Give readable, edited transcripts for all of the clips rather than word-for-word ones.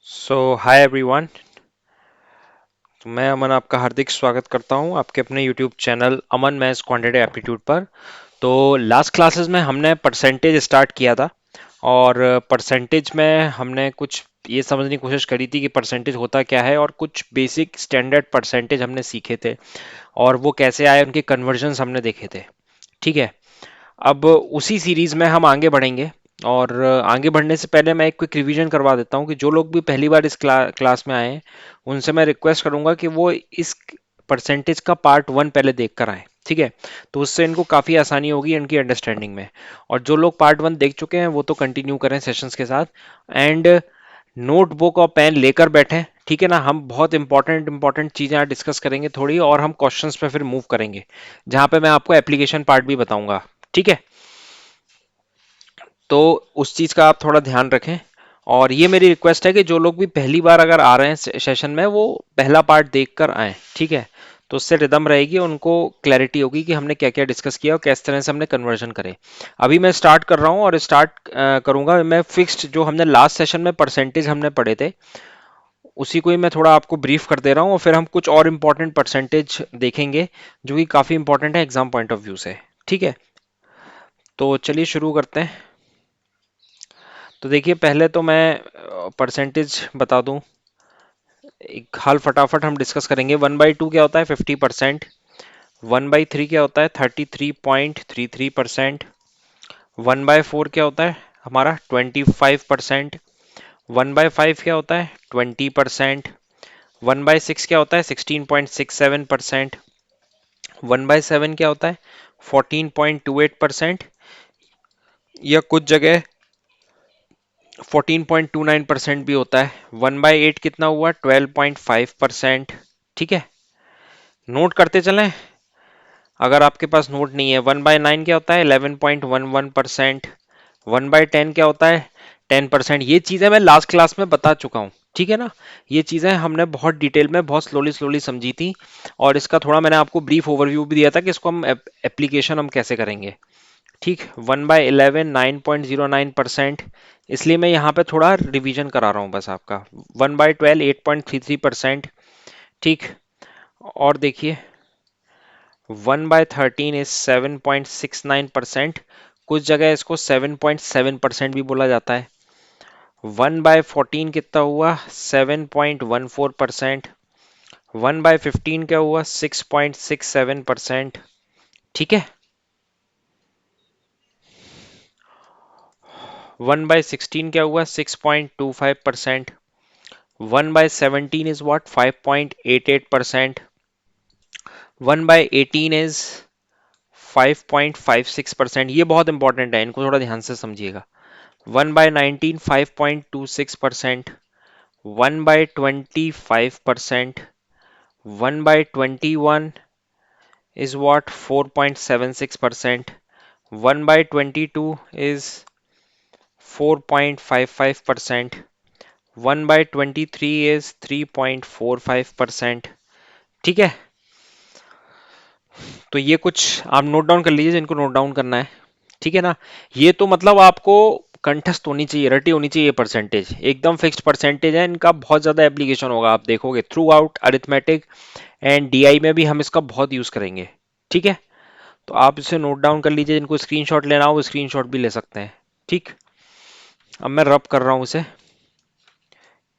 Hi everyone. तो मैं अमन आपका हार्दिक स्वागत करता हूं आपके अपने यूट्यूब चैनल अमन मैथ्स क्वांटिटेटिव एप्टीट्यूड पर। तो लास्ट क्लासेस में हमने परसेंटेज स्टार्ट किया था और परसेंटेज में हमने कुछ ये समझने की कोशिश करी थी कि परसेंटेज होता क्या है और कुछ बेसिक स्टैंडर्ड परसेंटेज हमने सीखे थे और वो कैसे आए उनके कन्वर्जन्स हमने देखे थे। ठीक है। अब उसी सीरीज में हम आगे बढ़ेंगे और आगे बढ़ने से पहले मैं एक क्विक रिवीजन करवा देता हूँ कि जो लोग भी पहली बार इस क्लास में आए हैं उनसे मैं रिक्वेस्ट करूंगा कि वो इस परसेंटेज का पार्ट वन पहले देख कर आए। ठीक है। तो उससे इनको काफ़ी आसानी होगी इनकी अंडरस्टैंडिंग में। और जो लोग पार्ट वन देख चुके हैं वो तो कंटिन्यू करें सेशंस के साथ। एंड नोटबुक और पेन लेकर बैठें। ठीक है ना। हम बहुत इंपॉर्टेंट इंपॉर्टेंट चीज़ें आज डिस्कस करेंगे थोड़ी और हम क्वेश्चंस पे फिर मूव करेंगे जहाँ पे मैं आपको एप्लीकेशन पार्ट भी बताऊंगा। ठीक है। तो उस चीज़ का आप थोड़ा ध्यान रखें। और ये मेरी रिक्वेस्ट है कि जो लोग भी पहली बार अगर आ रहे हैं सेशन में वो पहला पार्ट देख कर आए। ठीक है। तो उससे रिदम रहेगी उनको क्लैरिटी होगी कि हमने क्या क्या डिस्कस किया और किस तरह से हमने कन्वर्जन करे। अभी मैं स्टार्ट कर रहा हूँ और स्टार्ट करूंगा मैं फिक्स्ड जो हमने लास्ट सेशन में परसेंटेज हमने पढ़े थे उसी को ही मैं थोड़ा आपको ब्रीफ कर दे रहा हूँ और फिर हम कुछ और इम्पोर्टेंट परसेंटेज देखेंगे जो कि काफ़ी इंपॉर्टेंट है एग्जाम पॉइंट ऑफ व्यू से। ठीक है। तो चलिए शुरू करते हैं। तो देखिए पहले तो मैं परसेंटेज बता दूं। एक हाल फटाफट हम डिस्कस करेंगे। 1/2 क्या होता है? 50%। 1/3 क्या होता है? 33.33%। 1/4 क्या होता है हमारा? 25%। 1/5 क्या होता है? 20%। 1/6 क्या होता है? 16.67%। 1/7 क्या होता है? 14.28%। या कुछ जगह 14.29% भी होता है। 1/8 कितना हुआ? 12.5%। ठीक है। नोट करते चलें। अगर आपके पास नोट नहीं है, 1/9 क्या होता है? 11.11%। 1/10 क्या होता है? 10%। ये चीजें मैं लास्ट क्लास में बता चुका हूँ। ठीक है ना। ये चीजें हमने बहुत डिटेल में बहुत स्लोली स्लोली समझी थी और इसका थोड़ा मैंने आपको ब्रीफ ओवरव्यू भी दिया था कि इसको हम एप्लीकेशन हम कैसे करेंगे। ठीक। 1/11 9.09%। इसलिए मैं यहाँ पे थोड़ा रिवीजन करा रहा हूँ बस आपका। 1/12 8.33%। ठीक। और देखिए 1/13 इज 7.69%। कुछ जगह इसको 7.7% भी बोला जाता है। 1/14 कितना हुआ? 7.14%। 1/15 क्या हुआ? 6.67%। ठीक है। 1/16 क्या हुआ? 6.25%। 1/17 is what? 5.88%. 1/18 is 5.56%। ये बहुत इंपॉर्टेंट है, इनको थोड़ा ध्यान से समझिएगा। 1/19 5.26%। 1/20 5%। 1/21 is what? 4.76%. 1/22 is 4.55%. 1/23 is 3.45%। ठीक है। तो ये कुछ आप नोट डाउन कर लीजिए जिनको नोट डाउन करना है। ठीक है ना। ये तो मतलब आपको कंठस्थ होनी चाहिए, रटी होनी चाहिए। परसेंटेज एकदम फिक्स्ड परसेंटेज है, इनका बहुत ज्यादा एप्लीकेशन होगा, आप देखोगे through out arithmetic and DI में भी हम इसका बहुत यूज करेंगे। ठीक है। तो आप इसे नोट डाउन कर लीजिए, जिनको स्क्रीनशॉट लेना हो वो स्क्रीनशॉट भी ले सकते हैं। ठीक। अब मैं रब कर रहा हूं इसे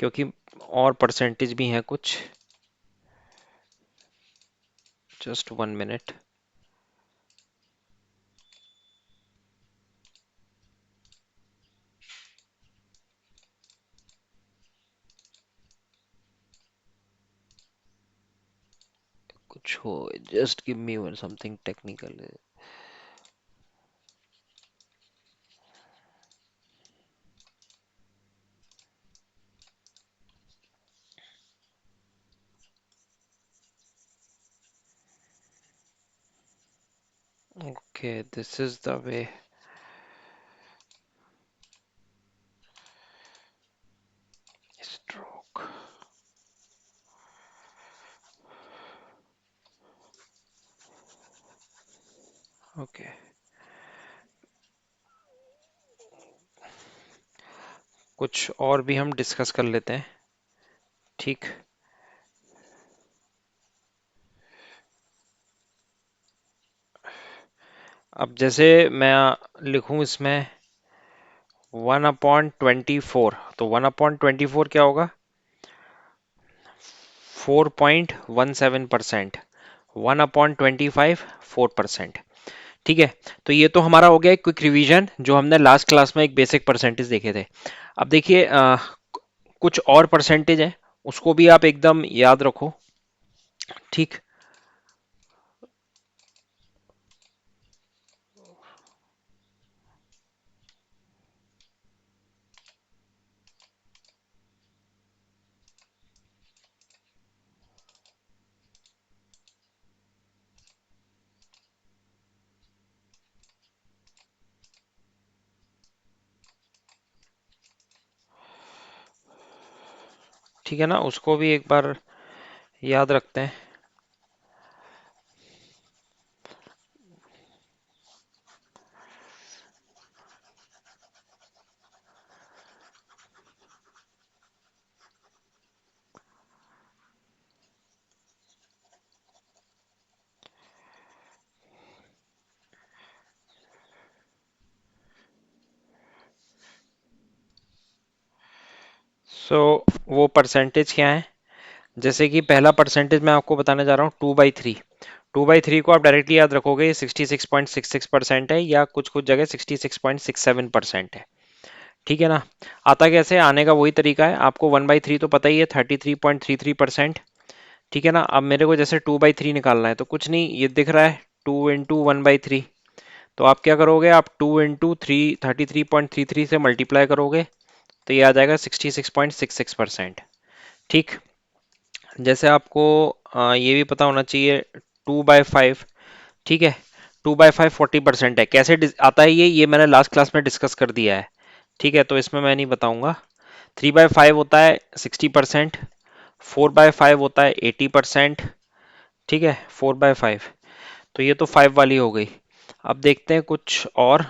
क्योंकि और परसेंटेज भी हैं कुछ। Just 1 minute. कुछ हो, just give me one something technical. Okay, this is the way. Stroke. Okay. कुछ और भी हम डिस्कस कर लेते हैं। ठीक। अब जैसे मैं लिखूं इसमें 1/24, तो 1/24 क्या होगा? 4.17%। 1/25 4%। ठीक है। तो ये तो हमारा हो गया एक क्विक रिवीजन जो हमने लास्ट क्लास में एक बेसिक परसेंटेज देखे थे। अब देखिए कुछ और परसेंटेज है, उसको भी आप एकदम याद रखो। ठीक। ठीक है ना, उसको भी एक बार याद रखते हैं। सो वो परसेंटेज क्या है? जैसे कि पहला परसेंटेज मैं आपको बताने जा रहा हूँ 2/3। 2/3 को आप डायरेक्टली याद रखोगे 66.66% है, या कुछ कुछ जगह 66.67% है। ठीक है ना। आता कैसे? आने का वही तरीका है, आपको 1/3 तो पता ही है 33.33%। ठीक है ना। अब मेरे को जैसे 2/3 निकालना है, तो कुछ नहीं, ये दिख रहा है 2 × 1/3। तो आप क्या करोगे, आप 2 × 33.33 से मल्टीप्लाई करोगे, तो ये आ जाएगा 66.66%। ठीक। जैसे आपको ये भी पता होना चाहिए 2/5। ठीक है। 2/5 40% है। कैसे आता है ये मैंने लास्ट क्लास में डिस्कस कर दिया है। ठीक है, तो इसमें मैं नहीं बताऊंगा। 3/5 होता है 60%। 4/5 होता है 80%। ठीक है, 4/5। तो ये तो 5 वाली हो गई। अब देखते हैं कुछ और।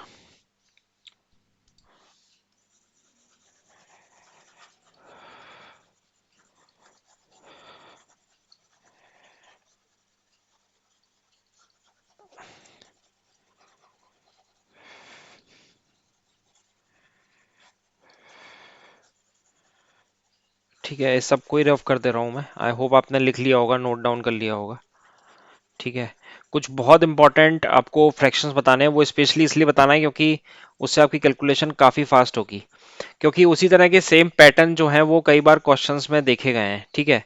ठीक है, इस सबको ही रफ कर दे रहा हूँ मैं। आई होप आपने लिख लिया होगा, नोट डाउन कर लिया होगा। ठीक है। कुछ बहुत इंपॉर्टेंट आपको फ्रैक्शंस बताने हैं, वो स्पेशली इसलिए बताना है क्योंकि उससे आपकी कैलकुलेशन काफ़ी फास्ट होगी। क्योंकि उसी तरह के सेम पैटर्न जो है वो कई बार क्वेश्चंस में देखे गए हैं। ठीक है।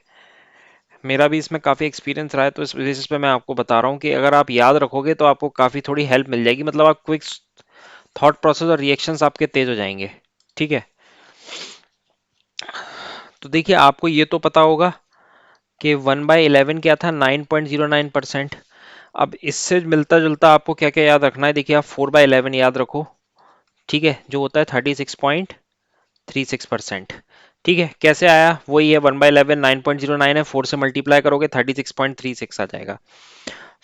मेरा भी इसमें काफ़ी एक्सपीरियंस रहा है, तो इस बेसिस पे मैं आपको बता रहा हूँ कि अगर आप याद रखोगे तो आपको काफ़ी थोड़ी हेल्प मिल जाएगी, मतलब आप क्विक थॉट प्रोसेस और रिएक्शंस आपके तेज हो जाएंगे। ठीक है। तो देखिए, आपको ये तो पता होगा कि 1/11 क्या था, 9.09%। अब इससे मिलता जुलता आपको क्या क्या याद रखना है? देखिए, आप 4/11 याद रखो। ठीक है, जो होता है 36.36%। ठीक है, कैसे आया? वही है 1/11, 9.09 है, 4 से मल्टीप्लाई करोगे 36.36 आ जाएगा।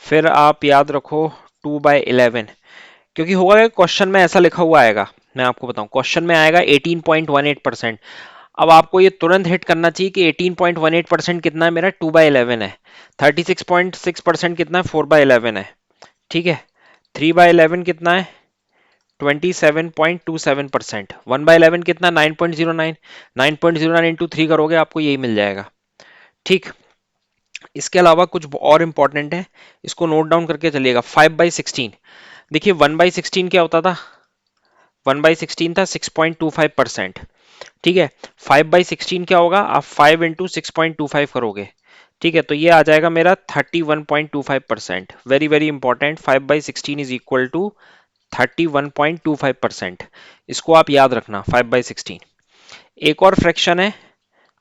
फिर आप याद रखो 2/11, क्योंकि होगा क्वेश्चन में ऐसा लिखा हुआ आएगा। मैं आपको बताऊं, क्वेश्चन में आएगा 18.18%। अब आपको ये तुरंत हिट करना चाहिए कि 18.18% कितना है मेरा? 2/11 है। 36.6% कितना है? 4/11 है। ठीक है। 3/11 कितना है? 27.27%। 1/11 कितना? 9.09। 9.09 इंटू 3 करोगे, आपको यही मिल जाएगा। ठीक। इसके अलावा कुछ और इंपॉर्टेंट है, इसको नोट डाउन करके चलिएगा। 5/16। देखिए, 1/16 क्या होता था? 1/16 था 6.25%। ठीक है। 5/16 क्या होगा? आप 5 इंटू 6.25 करोगे। ठीक है, तो ये आ जाएगा मेरा 31.25%। Very very important, 5/16 is equal to 31.25%। इसको आप याद रखना, 5/16। एक और फ्रैक्शन है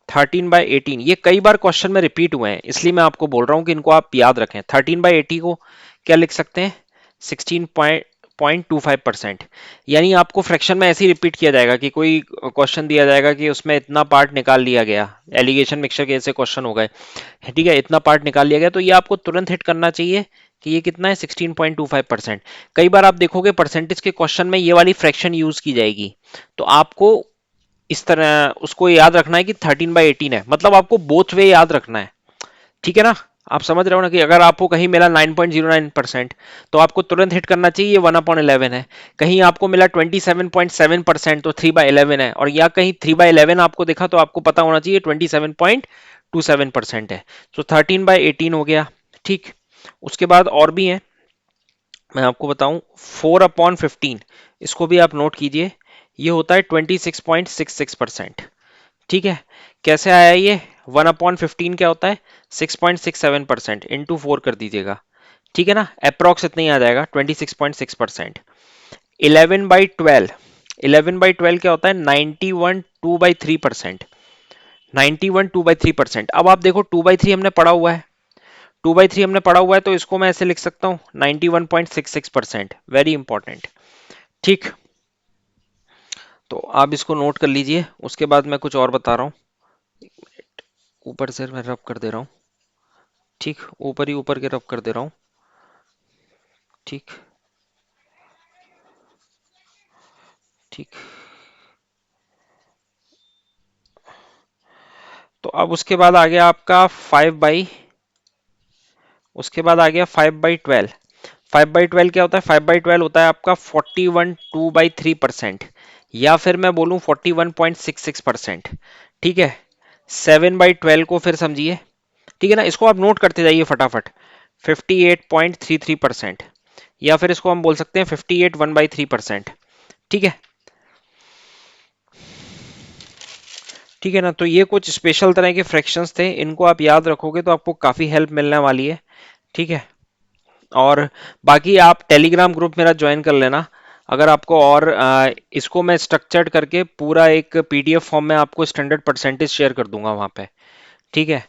13/18। ये कई बार क्वेश्चन में रिपीट हुए हैं, इसलिए मैं आपको बोल रहा हूं कि इनको आप याद रखें। 13/80 को क्या लिख सकते हैं? 16.25%। यानी आपको फ्रैक्शन में ऐसे ही रिपीट किया जाएगा कि कोई क्वेश्चन दिया जाएगा कि उसमें इतना पार्ट निकाल लिया गया, एलिगेशन मिक्सचर के ऐसे क्वेश्चन हो गए। ठीक है, इतना पार्ट निकाल लिया गया, तो ये आपको तुरंत हिट करना चाहिए कि ये कितना है? 16.25%। कई बार आप देखोगे परसेंटेज के क्वेश्चन में ये वाली फ्रैक्शन यूज की जाएगी, तो आपको इस तरह उसको याद रखना है कि 13/18 है, मतलब आपको बोथ वे याद रखना है, ठीक है ना। आप समझ रहे हो ना कि अगर आपको कहीं मिला 9.09%, तो आपको तुरंत हिट करना चाहिए ये 1/11 है। कहीं आपको मिला 27.7%, तो 3/11 है। और या कहीं 3/11 आपको देखा, तो आपको पता होना चाहिए 27.27% है। तो 13/18 हो गया, ठीक। उसके बाद और भी है, मैं आपको बताऊं, 4/15, इसको भी आप नोट कीजिए, ये होता है 26.66%, ठीक है। कैसे आया ये? 1/15 क्या होता है? 6.67%, इंटू 4 कर दीजिएगा, ठीक है ना। अप्रोक्स इतना ही आ जाएगा, 26.6%। 11/12, 11/12 क्या होता है? 91/2/3%, 91/2/3%। अब आप देखो 2/3 हमने पढ़ा हुआ है, 2/3 हमने पढ़ा हुआ है, तो इसको मैं ऐसे लिख सकता हूँ 91.66%, वेरी इंपॉर्टेंट, ठीक। तो आप इसको नोट कर लीजिए। उसके बाद मैं कुछ और बता रहा हूँ, ऊपर से मैं रब कर दे रहा हूँ, ठीक, ऊपर ही ऊपर के रब कर दे रहा हूँ, ठीक, ठीक। तो अब उसके बाद आ गया आपका 5/12। 5/12 क्या होता है? 5/12 होता है आपका 41/2/3%, या फिर मैं बोलूं 41.66%, ठीक है। 7/12 को फिर समझिए, ठीक है ना। इसको आप नोट करते जाइए फटाफट, 58.33%, या फिर इसको हम बोल सकते हैं 58 1/3%, ठीक है, ठीक है ना। तो ये कुछ स्पेशल तरह के फ्रैक्शंस थे, इनको आप याद रखोगे तो आपको काफी हेल्प मिलने वाली है, ठीक है। और बाकी आप टेलीग्राम ग्रुप मेरा ज्वाइन कर लेना, अगर आपको और इसको मैं स्ट्रक्चर्ड करके पूरा एक पीडीएफ फॉर्म में आपको स्टैंडर्ड परसेंटेज शेयर कर दूंगा वहां पे, ठीक है।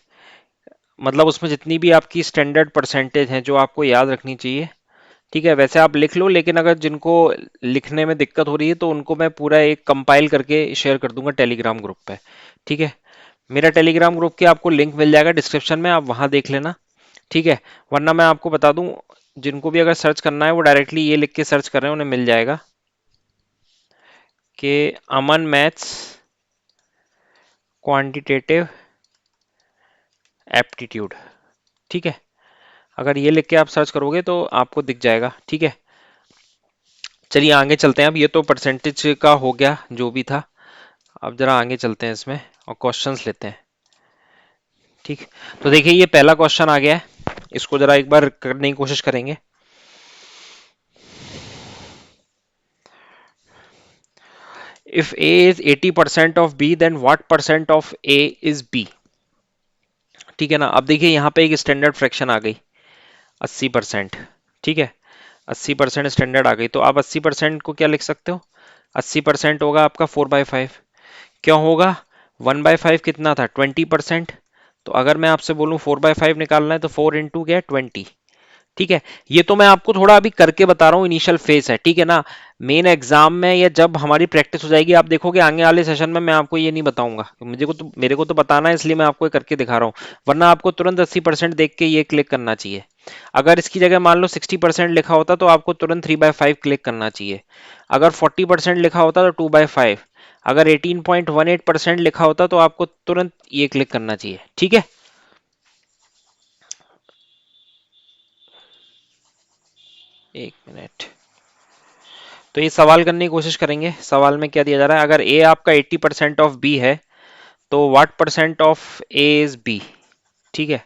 मतलब उसमें जितनी भी आपकी स्टैंडर्ड परसेंटेज हैं जो आपको याद रखनी चाहिए, ठीक है, वैसे आप लिख लो। लेकिन अगर जिनको लिखने में दिक्कत हो रही है, तो उनको मैं पूरा एक कंपाइल करके शेयर कर दूंगा टेलीग्राम ग्रुप पे, ठीक है। मेरा टेलीग्राम ग्रुप की आपको लिंक मिल जाएगा डिस्क्रिप्शन में, आप वहां देख लेना, ठीक है। वरना मैं आपको बता दूं, जिनको भी अगर सर्च करना है वो डायरेक्टली ये लिख के सर्च कर रहे हैं, उन्हें मिल जाएगा कि अमन मैथ्स क्वांटिटेटिव एप्टीट्यूड, ठीक है। अगर ये लिख के आप सर्च करोगे तो आपको दिख जाएगा, ठीक है। चलिए आगे चलते हैं। अब ये तो परसेंटेज का हो गया जो भी था, अब जरा आगे चलते हैं इसमें और क्वेश्चंस लेते हैं, ठीक। तो देखिए ये पहला क्वेश्चन आ गया है, इसको जरा एक बार करने की कोशिश करेंगे। If A is 80% of B, then what percent of A is B? ठीक है ना। अब देखिए यहाँ पे एक स्टैंडर्ड फ्रैक्शन आ गई, 80%, ठीक है। 80% स्टैंडर्ड आ गई, तो आप 80% को क्या लिख सकते हो? 80% होगा आपका 4/5। क्यों होगा? 1/5 कितना था? 20%। तो अगर मैं आपसे बोलूं 4/5 निकालना है, तो 4 इंटू क्या? 20, ठीक है। ये तो मैं आपको थोड़ा अभी करके बता रहा हूँ, इनिशियल फेस है, ठीक है ना। मेन एग्जाम में या जब हमारी प्रैक्टिस हो जाएगी, आप देखोगे आगे वाले सेशन में मैं आपको ये नहीं बताऊंगा, मेरे को तो बताना है, इसलिए मैं आपको ये करके दिखा रहा हूँ। वरना आपको तुरंत 80% देख के ये क्लिक करना चाहिए। अगर इसकी जगह मान लो 60% लिखा होता, तो आपको तुरंत 3/5 क्लिक करना चाहिए। अगर 40% लिखा होता, तो 2/5। अगर 18.18% लिखा होता, तो आपको तुरंत ये क्लिक करना चाहिए, ठीक है। एक मिनट, तो ये सवाल करने की कोशिश करेंगे। सवाल में क्या दिया जा रहा है? अगर ए आपका 80% ऑफ बी है, तो what percent of a is b, ठीक है।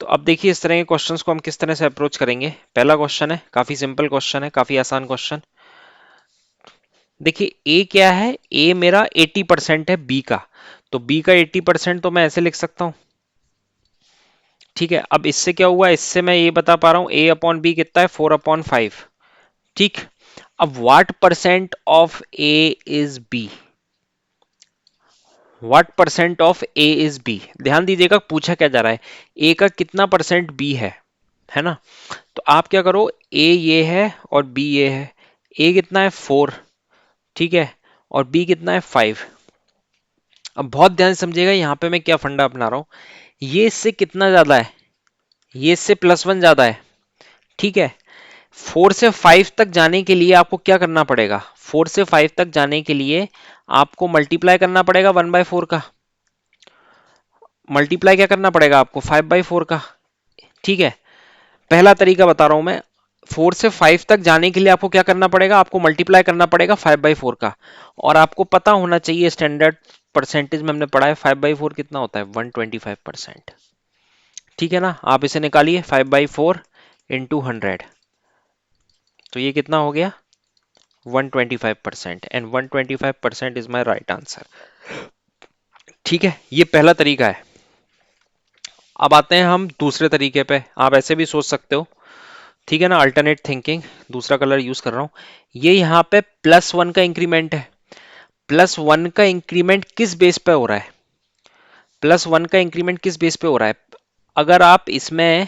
तो अब देखिए इस तरह के क्वेश्चंस को हम किस तरह से अप्रोच करेंगे। पहला क्वेश्चन है, काफी सिंपल क्वेश्चन है, काफी आसान क्वेश्चन। देखिए ए क्या है? ए मेरा 80% है बी का, तो बी का 80% तो मैं ऐसे लिख सकता हूं, ठीक है। अब इससे क्या हुआ? इससे मैं ये बता पा रहा हूं ए अपॉन बी कितना है? 4/5, ठीक। अब what percent of a is b, what percent of a is b, ध्यान दीजिएगा पूछा क्या जा रहा है, ए का कितना परसेंट बी है ना। तो आप क्या करो, ए ये है और बी ये है। ए कितना है? 4, ठीक है। और बी कितना है? 5। अब बहुत ध्यान से समझिएगा, यहां पे मैं क्या फंडा अपना रहा हूं, ये इससे कितना ज्यादा है? ये इससे +1 ज्यादा है, ठीक है। 4 से 5 तक जाने के लिए आपको क्या करना पड़ेगा? 4 से 5 तक जाने के लिए आपको मल्टीप्लाई करना पड़ेगा 1/4 का। मल्टीप्लाई क्या करना पड़ेगा आपको? 5/4 का। ठीक है, पहला तरीका बता रहा हूं मैं। 4 से 5 तक जाने के लिए आपको क्या करना पड़ेगा? आपको मल्टीप्लाई करना पड़ेगा 5/4 का। और आपको पता होना चाहिए, स्टैंडर्ड परसेंटेज में हमने पढ़ा है 5/4 कितना होता है? 125%। ठीक है ना, आप इसे निकालिए 5/4 इंटू 100, तो ये कितना हो गया? 125%, and 125% is my right answer. ठीक है, ये पहला तरीका है। अब आते हैं हम दूसरे तरीके पे। आप ऐसे भी सोच सकते हो, ठीक है ना, अल्टरनेट थिंकिंग। दूसरा कलर यूज कर रहा हूं। ये यहाँ पे +1 का इंक्रीमेंट है। +1 का इंक्रीमेंट किस बेस पे हो रहा है? +1 का इंक्रीमेंट किस बेस पे हो रहा है? अगर आप इसमें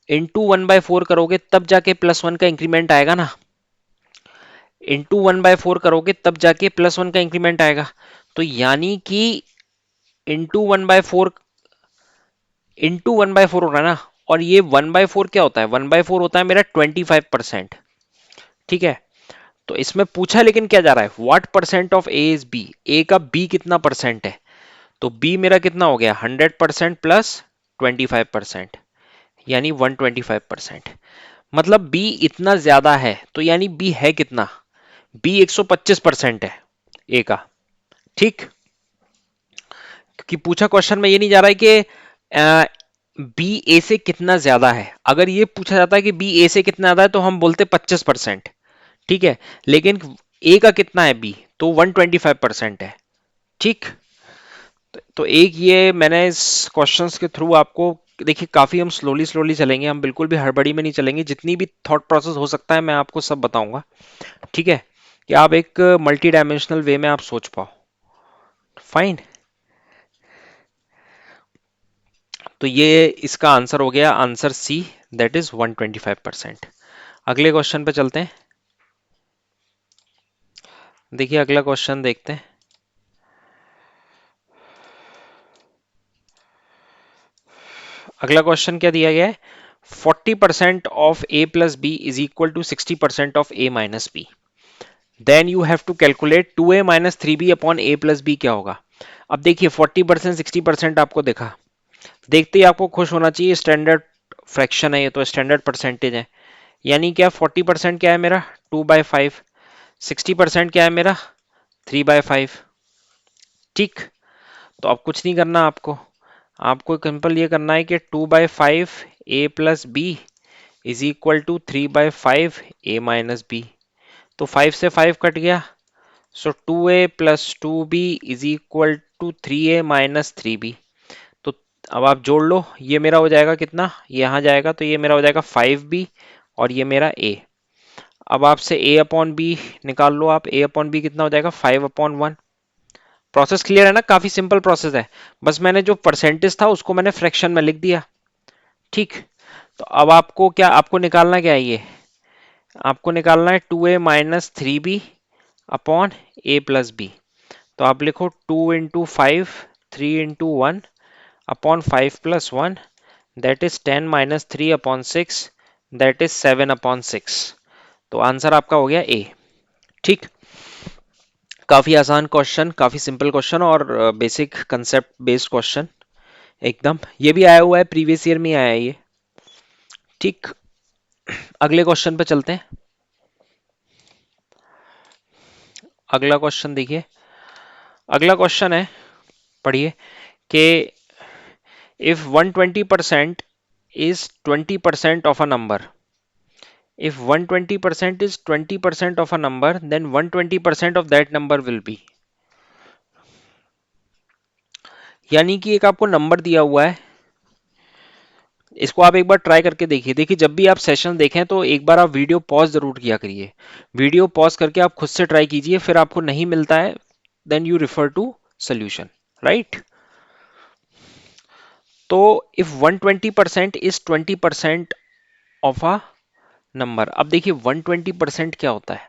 इंटू 1/4 करोगे तब जाके +1 का इंक्रीमेंट आएगा ना। इंटू 1/4 करोगे तब जाके +1 का इंक्रीमेंट आएगा। तो यानी कि इंटू 1/4, इंटू 1/4 हो रहा है ना। और ये 1/4 क्या होता है? 1/4 होता है मेरा 25%। ठीक है, तो इसमें पूछा लेकिन क्या जा रहा है? What percent of a is b? A का बी कितना परसेंट है? तो बी मेरा कितना हो गया? 100% प्लस 25%, यानी 125%। मतलब बी इतना ज्यादा है, तो यानी बी है कितना? बी 125% है ए का। ठीक, क्योंकि पूछा क्वेश्चन में ये नहीं जा रहा है कि बी ए से कितना ज्यादा है। अगर ये पूछा जाता है कि बी ए से कितना ज्यादा है तो हम बोलते 25%। ठीक है, लेकिन ए का कितना है बी? तो 125% है। ठीक, तो एक ये मैंने इस क्वेश्चंस के थ्रू आपको, देखिए काफी हम स्लोली स्लोली चलेंगे, हम बिल्कुल भी हड़बड़ी में नहीं चलेंगे। जितनी भी थॉट प्रोसेस हो सकता है मैं आपको सब बताऊंगा। ठीक है, कि आप एक मल्टी डायमेंशनल वे में आप सोच पाओ। फाइन, तो ये इसका आंसर हो गया, आंसर सी, दैट इज 125%। अगले क्वेश्चन पे चलते हैं। देखिए अगला क्वेश्चन देखते हैं। अगला क्वेश्चन क्या दिया गया है? 40% of a plus b is equal to 60% of a minus b. Then you have to calculate 2a minus 3b upon a plus b क्या होगा? अब देखिए 40% 60% आपको देखा, देखते ही आपको खुश होना चाहिए, स्टैंडर्ड फ्रैक्शन है ये, तो स्टैंडर्ड परसेंटेज है। यानी क्या 40% क्या है मेरा? 2/5। 60% क्या है मेरा? 3/5। ठीक, तो अब कुछ नहीं करना आपको, आपको सिंपल ये करना है कि 2/5 a plus b is equal to 3/5 a minus b. तो 5 से 5 कट गया, so 2a plus 2b is equal to 3a minus 3b। तो अब आप जोड़ लो, ये मेरा हो जाएगा कितना? यहाँ जाएगा तो ये मेरा हो जाएगा 5b, और ये मेरा a। अब आपसे a अपॉन b निकाल लो आप, a अपॉन b कितना हो जाएगा? 5/1। प्रोसेस क्लियर है ना? काफी सिंपल प्रोसेस है। बस मैंने जो परसेंटेज था उसको मैंने फ्रैक्शन में लिख दिया। ठीक, तो अब आपको क्या, आपको निकालना क्या है? ये आपको निकालना है 2a minus 3b upon a plus b. तो आप लिखो 2 × 5, 3 × 1 अपॉन 5 + 1, that is 10 minus 3/6, that is 7/6। तो आंसर आपका हो गया ए। ठीक, काफी आसान क्वेश्चन, काफी सिंपल क्वेश्चन, और बेसिक कंसेप्ट बेस्ड क्वेश्चन एकदम। ये भी आया हुआ है, प्रीवियस ईयर में आया है ये। ठीक, अगले क्वेश्चन पे चलते हैं। अगला क्वेश्चन देखिए, अगला क्वेश्चन है, पढ़िए, कि if 120% is 20% of a number, if 120% is 20% of a number, then 120% of that number will be। यानी कि एक आपको नंबर दिया हुआ है, इसको आप एक बार ट्राई करके देखिए। देखिए जब भी आप सेशन देखें तो एक बार आप वीडियो पॉज जरूर किया करिए। वीडियो पॉज करके आप खुद से ट्राई कीजिए, फिर आपको नहीं मिलता है then you refer to solution, right. तो if 120% is 20% of a number, अब देखिए 120% क्या होता है?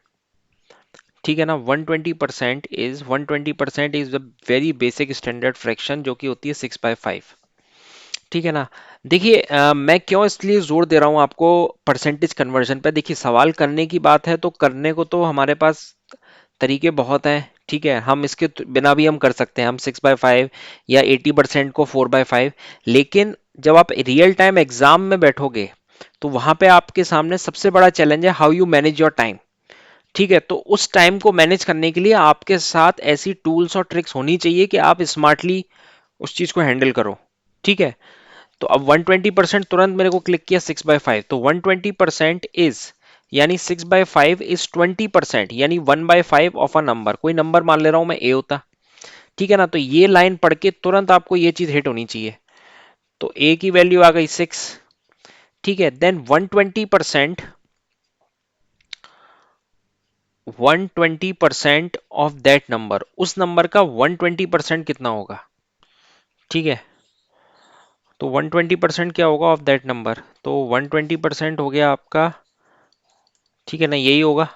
ठीक है ना, 120% is the very basic standard fraction, जो कि होती है 6/5। ठीक है ना। देखिए मैं क्यों इसलिए जोर दे रहा हूं आपको परसेंटेज कन्वर्जन पे। देखिए सवाल करने की बात है तो करने को तो हमारे पास तरीके बहुत हैं। ठीक है, हम इसके बिना भी हम कर सकते हैं, हम 6/5 या 80% को 4/5। लेकिन जब आप रियल टाइम एग्जाम में बैठोगे तो वहां पे आपके सामने सबसे बड़ा चैलेंज है how you manage your time. ठीक है, तो उस टाइम को मैनेज करने के लिए आपके साथ ऐसी टूल्स और ट्रिक्स होनी चाहिए कि आप स्मार्टली उस चीज को हैंडल करो। ठीक है, तो अब 120% तुरंत मेरे को क्लिक किया 6/5, तो 120% इज, यानी 6/5 इज 20%, यानी 1/5 ऑफ अ नंबर। कोई नंबर मान ले रहा हूं मैं, ए होता। ठीक है ना, तो ये लाइन पढ़ के तुरंत आपको ये चीज हिट होनी चाहिए। तो ए की वैल्यू आ गई 6। ठीक है, देन 120% ऑफ दैट नंबर, उस नंबर का 120% कितना होगा। ठीक है, तो 120% क्या होगा ऑफ दैट नंबर, तो 120% हो गया आपका, ठीक है ना, यही होगा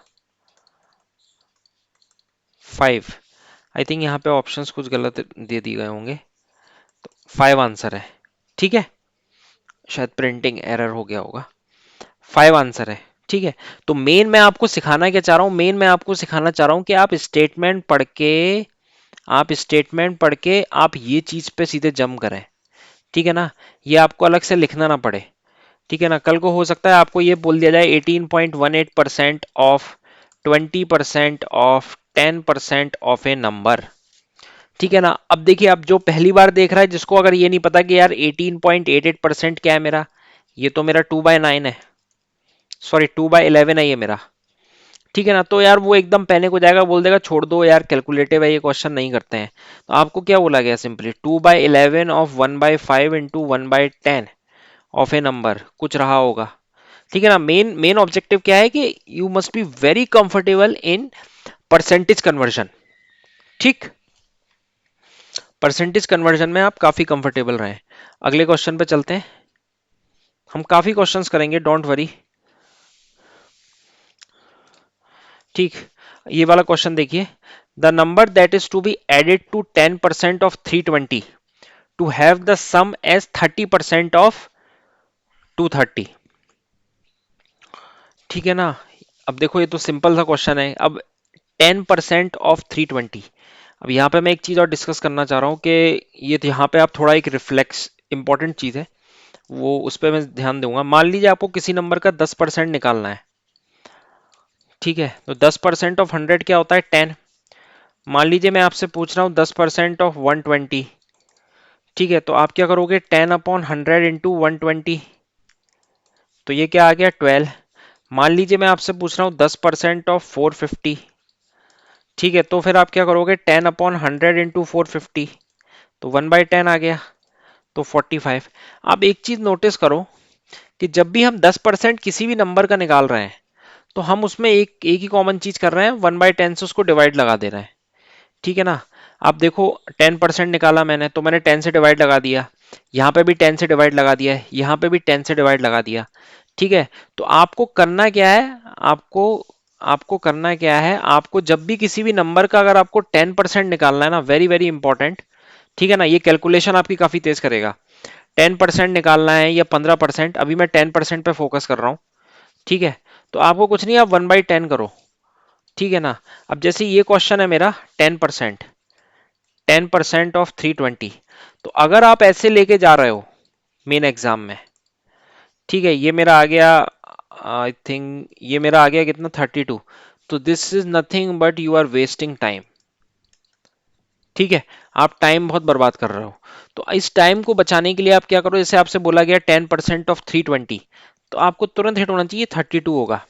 5। आई थिंक यहाँ पे ऑप्शंस कुछ गलत दे दिए गए होंगे, तो 5 आंसर है। ठीक है, शायद प्रिंटिंग एरर हो गया होगा। 5 आंसर है। ठीक है, तो मेन मैं आपको सिखाना क्या चाह रहा हूं, मेन मैं आपको सिखाना चाह रहा हूं कि आप स्टेटमेंट पढ़ के आप ये चीज पे सीधे जंप करें। ठीक है ना, ये आपको अलग से लिखना ना पड़े। ठीक है ना, कल को हो सकता है आपको ये बोल दिया जाए 18.18% of 20% of 10% of A number. ठीक है ना, अब देखिए, अब जो पहली बार देख रहा है, जिसको अगर ये नहीं पता कि यार 18.88% क्या है मेरा, ये तो मेरा 2/9 है, सॉरी 2/11 है ये मेरा। ठीक है ना, तो यार वो एकदम पैनिक हो जाएगा, बोल देगा छोड़ दो यार, कैलकुलेटिव है ये क्वेश्चन, नहीं करते हैं। तो आपको क्या बोला गया, simply 2/11 of 1/5 into 1/10 of A number, कुछ रहा होगा। ठीक है ना, मेन मेन ऑब्जेक्टिव क्या है कि you must be very comfortable in percentage conversion. ठीक, परसेंटेज कन्वर्जन में आप काफी कंफर्टेबल रहें। अगले क्वेश्चन पे चलते हैं, हम काफी क्वेश्चंस करेंगे, डोंट वरी। ठीक, ये वाला क्वेश्चन देखिए, the number that is to be added to 10% of 320 to have the sum as 30% of 230। ठीक है ना, अब देखो ये तो सिंपल सा क्वेश्चन है। अब 10% ऑफ 320, अब यहाँ पे मैं एक चीज और डिस्कस करना चाह रहा हूँ कि ये तो यहाँ पे आप थोड़ा एक रिफ्लेक्स, इंपॉर्टेंट चीज है, वो उस पर मैं ध्यान दूंगा। मान लीजिए आपको किसी नंबर का 10% निकालना है। ठीक है, तो 10% ऑफ 100 क्या होता है, 10। मान लीजिए मैं आपसे पूछ रहा हूँ 10% ऑफ 120। ठीक है, तो आप क्या करोगे, 10/100 इंटू 120, तो ये क्या आ गया, 12। मान लीजिए मैं आपसे पूछ रहा हूँ 10% ऑफ 450। ठीक है, तो फिर आप क्या करोगे, 10/100 इंटू 450, तो 1/10 आ गया, तो 45। आप एक चीज नोटिस करो कि जब भी हम 10% किसी भी नंबर का निकाल रहे हैं, तो हम उसमें एक एक ही कॉमन चीज कर रहे हैं, 1/10 से उसको डिवाइड लगा दे रहे हैं। ठीक है ना, आप देखो 10% निकाला मैंने, तो मैंने 10 से डिवाइड लगा दिया, यहाँ पे भी 10 से डिवाइड लगा दिया है, यहाँ पे भी 10 से डिवाइड लगा दिया। ठीक है, तो आपको करना क्या है, आपको आपको करना क्या है, आपको जब भी किसी भी नंबर का अगर आपको 10% निकालना है ना, वेरी वेरी इंपॉर्टेंट। ठीक है ना, ये कैलकुलेशन आपकी काफी तेज करेगा। 10% निकालना है या 15%, अभी मैं 10% पे फोकस कर रहा हूँ। ठीक है, तो आपको कुछ नहीं, आप 1/10 करो। ठीक है ना, अब जैसे ये क्वेश्चन है मेरा 10%, 10% ऑफ 320, तो अगर आप ऐसे लेके जा रहे हो मेन एग्जाम में, ठीक है, ये मेरा आ गया, आई थिंक ये मेरा आ गया कितना, 32। तो this is nothing but you are wasting time. ठीक है, आप टाइम बहुत बर्बाद कर रहे हो। तो इस टाइम को बचाने के लिए आप क्या करो, जैसे आपसे बोला गया 10% ऑफ 320, तो आपको तुरंत हिट होना चाहिए 32 होगा।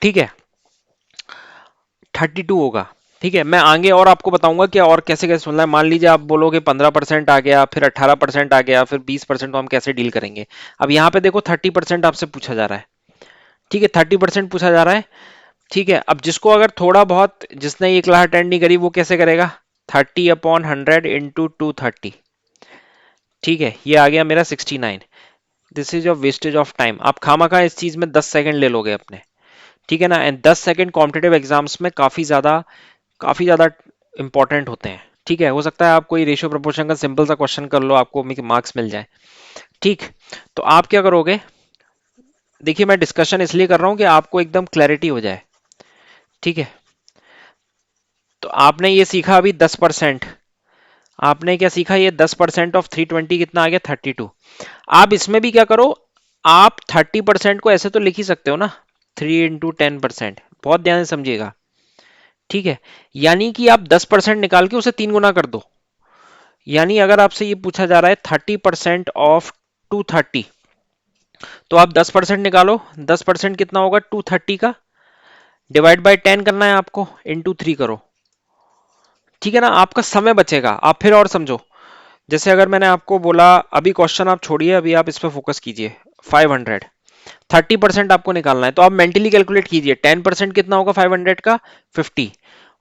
ठीक है, 32 होगा। ठीक है, मैं आगे और आपको बताऊंगा कि और कैसे कैसे सुनना है। मान लीजिए आप बोलोगे 15% आ गया, फिर 18% आ गया, फिर 20%, तो हम कैसे डील करेंगे। अब यहाँ पे देखो 30% आपसे पूछा जा रहा है। ठीक है, 30% पूछा जा रहा है। ठीक है, अब जिसको अगर थोड़ा बहुत, जिसने ये क्लास अटेंड नहीं करी, वो कैसे करेगा, 30/100 इंटू 230। ठीक है, ये आ गया मेरा 69। This is your wastage of time. आप खामखा इस चीज में 10 सेकंड ले लोगे अपने। ठीक है ना, एंड 10 सेकंड कॉम्पिटेटिव एग्जाम्स में काफी ज्यादा इंपॉर्टेंट होते हैं। ठीक है, हो सकता है आप कोई रेशियो प्रोपोर्शन का सिंपल सा क्वेश्चन कर लो, आपको मार्क्स मिल जाए। ठीक, तो आप क्या करोगे, देखिए मैं डिस्कशन इसलिए कर रहा हूं कि आपको एकदम क्लैरिटी हो जाए। ठीक है, तो आपने ये सीखा अभी 10%, आपने क्या सीखा, ये 10% ऑफ 320 कितना आ गया, 32। आप इसमें भी क्या करो, आप 30% को ऐसे तो लिख ही सकते हो ना, 3 × 10%, बहुत ध्यान से समझिएगा। ठीक है, यानी कि आप 10% निकाल के उसे 3 गुना कर दो। यानी अगर आपसे ये पूछा जा रहा है 30% ऑफ 230, तो आप 10% निकालो, 10% कितना होगा 230 का, डिवाइड बाय 10 करना है आपको, इंटू 3 करो। ठीक है ना, आपका समय बचेगा। आप फिर और समझो, जैसे अगर मैंने आपको बोला, अभी क्वेश्चन आप छोड़िए, अभी आप इस पर फोकस कीजिए, 500, 30% आपको निकालना है, तो आप मेंटली कैलकुलेट कीजिए, 10% कितना होगा 500 का, 50,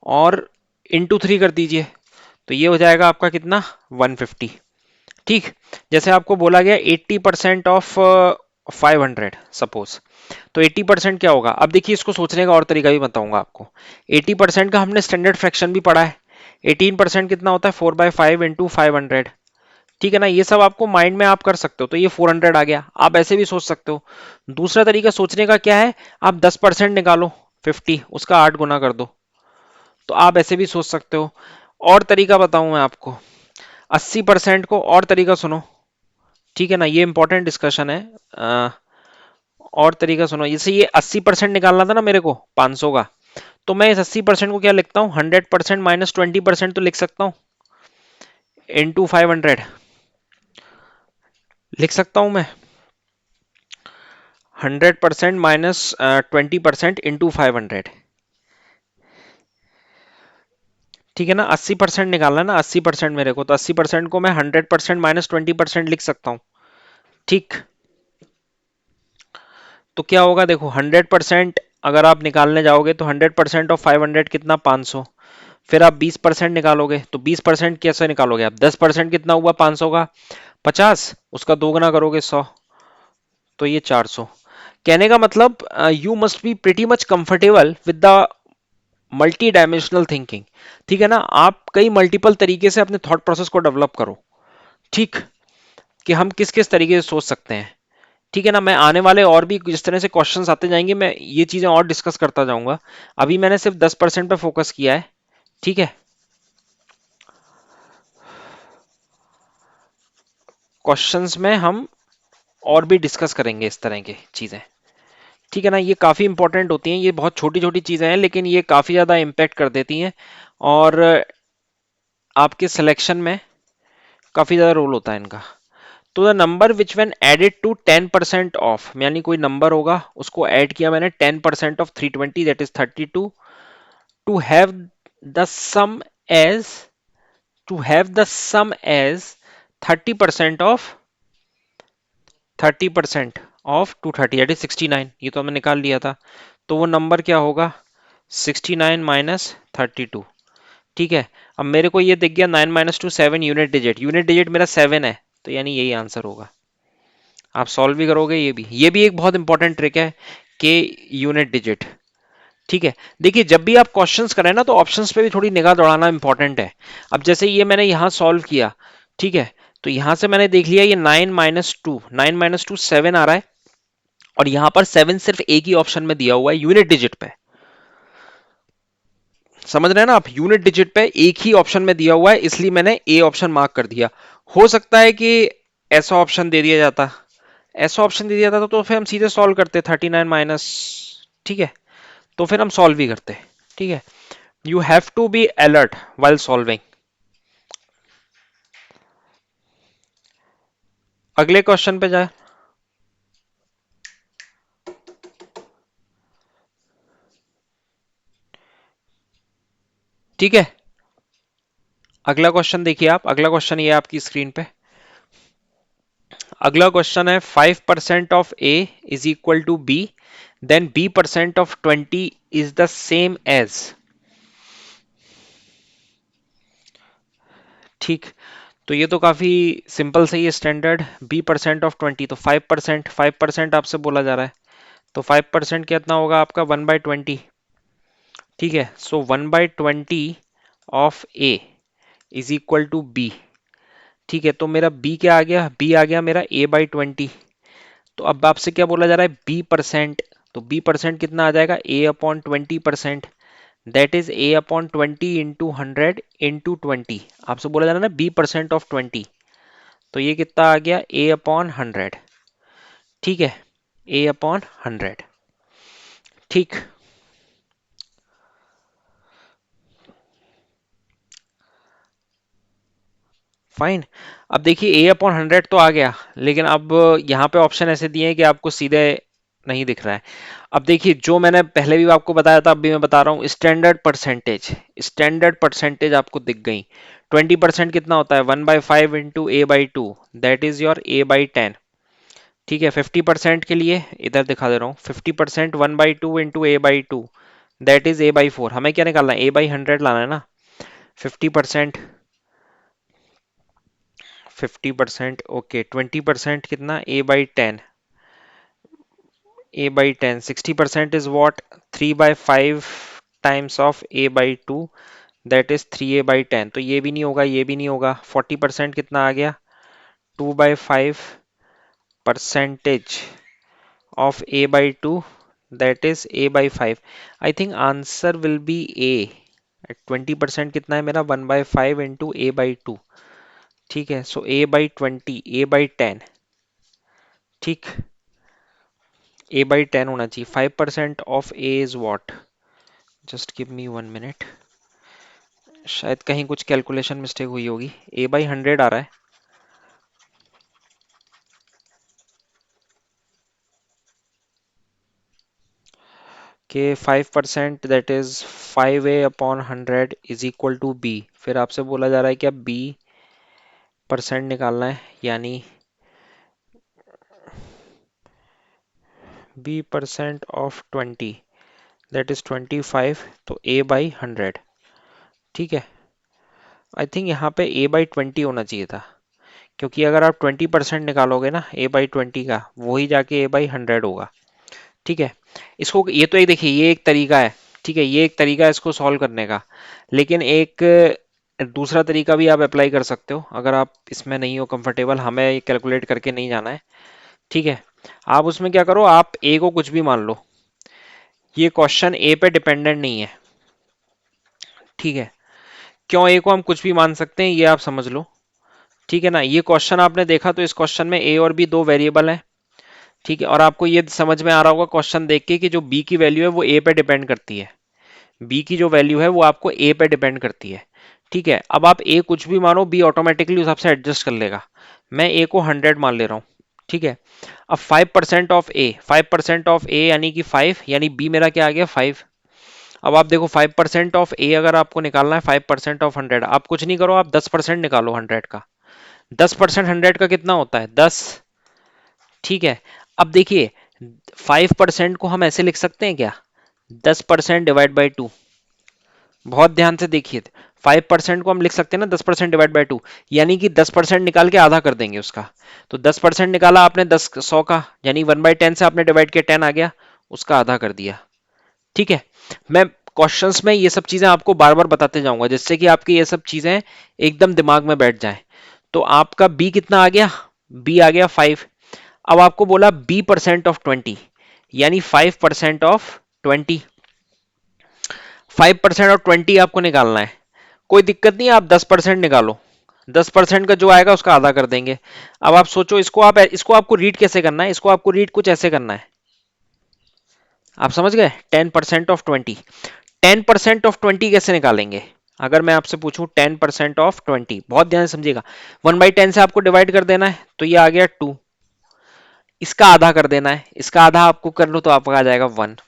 और इंटू 3 कर दीजिए, तो ये हो जाएगा आपका कितना, 150। ठीक, जैसे आपको बोला गया 80% ऑफ 500 सपोज, तो 80% क्या होगा, अब देखिए इसको सोचने का और तरीका भी बताऊंगा आपको। 80% का हमने स्टैंडर्ड फ्रैक्शन भी पढ़ा है, 18% कितना होता है, 4/5 इंटू 500। ठीक है ना, ये सब आपको माइंड में आप कर सकते हो, तो ये 400 आ गया। आप ऐसे भी सोच सकते हो। दूसरा तरीका सोचने का क्या है, आप 10% निकालो, 50, उसका 8 गुना कर दो, तो आप ऐसे भी सोच सकते हो। और तरीका बताऊं मैं आपको, 80% को और तरीका सुनो। ठीक है ना, ये इंपॉर्टेंट डिस्कशन है। अ, और तरीका सुनो, जैसे ये 80% निकालना था ना मेरे को 500 का, तो मैं इस 80% को क्या लिखता हूँ, 100% माइनस 20% तो लिख सकता हूँ, इंटू 500 लिख सकता हूँ मैं, 100% माइनस 20% इंटू 500। ठीक है ना, 80% निकालना है ना, 80% मेरे को, तो 80% को मैं 100% माइनस 20% लिख सकता हूँ। ठीक, तो क्या होगा देखो, 100% अगर आप निकालने जाओगे तो 100% ऑफ 500 कितना, 500। फिर आप 20% निकालोगे, तो 20% कैसे निकालोगे आप, 10% कितना हुआ 500 का, 50, उसका 2 गुना करोगे 100, तो ये 400। कहने का मतलब, you must be pretty much comfortable with the multi dimensional thinking. ठीक है ना, आप कई मल्टीपल तरीके से अपने थॉट प्रोसेस को डेवलप करो। ठीक, कि हम किस किस तरीके से सोच सकते हैं। ठीक है ना, मैं आने वाले और भी जिस तरह से क्वेश्चंस आते जाएंगे, मैं ये चीजें और डिस्कस करता जाऊंगा। अभी मैंने सिर्फ 10% पे फोकस किया है। ठीक है, क्वेश्चंस में हम और भी डिस्कस करेंगे इस तरह की चीजें। ठीक है ना, ये काफी इंपॉर्टेंट होती हैं, ये बहुत छोटी छोटी चीजें हैं, लेकिन ये काफी ज्यादा इम्पैक्ट कर देती हैं, और आपके सिलेक्शन में काफी ज्यादा रोल होता है इनका। तो the number which when added to 10% of, यानी कोई नंबर होगा, उसको ऐड किया मैंने 10% of 320, that is 32, to have the sum as, to have the sum as 30% of 30% of 230, that is 69, ये तो हमने निकाल लिया था। तो वो नंबर क्या होगा, 69 माइनस 32। ठीक है, अब मेरे को ये दिख गया 9 माइनस 2 7, यूनिट डिजिट मेरा 7 है, तो यानी यही आंसर होगा। आप सॉल्व भी करोगे, ये भी एक बहुत इंपॉर्टेंट ट्रिक है कि यूनिट डिजिट। ठीक है, देखिए जब भी आप क्वेश्चंस करें ना, तो ऑप्शंस पे भी थोड़ी निगाह दौड़ाना इंपॉर्टेंट है। अब जैसे ये मैंने यहां सॉल्व किया, ठीक है, तो यहां से मैंने देख लिया, ये 9 - 2 7 आ रहा है, और यहां पर 7 सिर्फ एक ही ऑप्शन में दिया हुआ है, यूनिट डिजिट पे। समझ रहे हैं ना आप, यूनिट डिजिट पे एक ही ऑप्शन में दिया हुआ है, इसलिए मैंने ए ऑप्शन मार्क कर दिया। हो सकता है कि ऐसा ऑप्शन दे दिया जाता, ऐसा ऑप्शन दे दिया था, तो फिर हम सीधे सॉल्व करते, 39 माइनस। ठीक है, तो फिर हम सॉल्व भी करते। ठीक है, you have to be alert while solving. अगले क्वेश्चन पे जाए। ठीक है, अगला क्वेश्चन देखिए आप, अगला क्वेश्चन ये आपकी स्क्रीन पे। अगला क्वेश्चन है, 5% of a is equal to b, then b% of 20 is the same as. ठीक, तो ये तो काफी सिंपल सही है, स्टैंडर्ड। b% ऑफ 20, तो 5%, 5% आपसे बोला जा रहा है, तो 5% कितना होगा आपका, 1/20। ठीक है, so 1/20 of a is equal to b. ठीक है, तो मेरा बी क्या आ गया, बी आ गया मेरा a/20। तो अब आपसे क्या बोला जा रहा है, बी परसेंट। तो बी परसेंट कितना आ जाएगा, a/20%। That is a/20 into 100 into 20। आपसे बोला जा रहा है ना b% of 20, तो ये कितना आ गया a/100। ठीक है, a/100। ठीक, फाइन। अब देखिए a/100 तो आ गया, लेकिन अब यहाँ पे ऑप्शन ऐसे दिए हैं कि आपको सीधे नहीं दिख रहा है। अब देखिए, जो मैंने पहले भी आपको बताया था, अब भी मैं बता रहा हूँ, स्टैंडर्ड परसेंटेज, स्टैंडर्ड परसेंटेज आपको दिख गई। 20% कितना होता है, 1/5 into a/2, that is your a/10। ठीक है, 50% के लिए इधर दिखा दे रहा हूँ, 50% 1/2 into a/2, that is a/4। हमें क्या निकालना है, a/100 लाना है ना। 50%, 50%, ओके। 20% कितना, a/10, a/10। 60% is what, 3/5 times of a/2, that is 3a/10। तो ये भी नहीं होगा, ये भी नहीं होगा। 40% कितना आ गया, 2/5 of a/2, that is a/5। I think answer will be a। 20% कितना है मेरा, 1/5 इंटू a/2। ठीक है, सो a/20, a/10। ठीक, a/10 होना चाहिए। 5% of a is what, just give me 1 minute. शायद कहीं कुछ कैलकुलेशन मिस्टेक हुई होगी, a/100 आ रहा है कि 5%, that is 5a/100 is equal to b। फिर आपसे बोला जा रहा है कि अब b परसेंट निकालना है, यानी b% of 20, दैट इज 25, तो a/100। ठीक है, आई थिंक यहाँ पे a/20 होना चाहिए था, क्योंकि अगर आप 20% निकालोगे ना a/20 का, वही जाके a/100 होगा। ठीक है, इसको ये तो एक देखिए, ये एक तरीका है। ठीक है, ये एक तरीका है इसको सॉल्व करने का, लेकिन एक दूसरा तरीका भी आप अप्लाई कर सकते हो अगर आप इसमें नहीं हो कंफर्टेबल। हमें कैलकुलेट करके नहीं जाना है। ठीक है, आप उसमें क्या करो, आप ए को कुछ भी मान लो, ये क्वेश्चन ए पे डिपेंडेंट नहीं है। ठीक है, क्यों ए को हम कुछ भी मान सकते हैं, ये आप समझ लो। ठीक है ना, ये क्वेश्चन आपने देखा तो इस क्वेश्चन में ए और बी दो वेरिएबल है। ठीक है, और आपको ये समझ में आ रहा होगा क्वेश्चन देख के कि जो बी की वैल्यू है वो ए पे डिपेंड करती है। बी की जो वैल्यू है वो आपको ए पे डिपेंड करती है। ठीक है, अब आप ए कुछ भी मानो, बी ऑटोमेटिकली उस हिसाब से एडजस्ट कर लेगा। मैं ए को 100 मान ले रहा हूँ। ठीक है, अब 5% ऑफ ए, 5% ऑफ ए यानी कि 5, यानी बी मेरा क्या आ गया, 5। अब आप देखो 5% ऑफ ए अगर आपको निकालना है, 5% ऑफ 100, आप कुछ नहीं करो, आप 10% निकालो 100 का। 10% 100 का कितना होता है, 10। ठीक है, अब देखिए 5% को हम ऐसे लिख सकते हैं क्या, 10% डिवाइड बाई 2। बहुत ध्यान से देखिए, 5% को हम लिख सकते हैं ना 10% डिवाइड बाई 2, यानी कि 10% निकाल के आधा कर देंगे उसका। तो 10% निकाला आपने 10 100 का, यानी 1/10 से आपने डिवाइड किया, 10 आ गया, उसका आधा कर दिया। ठीक है, मैं क्वेश्चंस में ये सब चीजें आपको बार बार बताते जाऊंगा, जिससे कि आपकी ये सब चीजें एकदम दिमाग में बैठ जाए। तो आपका बी कितना आ गया, बी आ गया 5। अब आपको बोला b%of 20, यानी 5% ऑफ 20। 5% ऑफ 20 आपको निकालना है, कोई दिक्कत नहीं, आप 10% निकालो। 10% का जो आएगा उसका आधा कर देंगे। अब आप सोचो, इसको आपको रीड कैसे करना है, इसको आपको रीड कुछ ऐसे करना है। आप समझ गए, 10% ऑफ 20। 10% ऑफ 20 कैसे निकालेंगे, अगर मैं आपसे पूछूं 10% ऑफ 20, बहुत ध्यान से समझिएगा। 1/10 से आपको डिवाइड कर देना है, तो ये आ गया 2। इसका आधा कर देना है, इसका आधा आपको कर लो तो आपका आ जाएगा 1।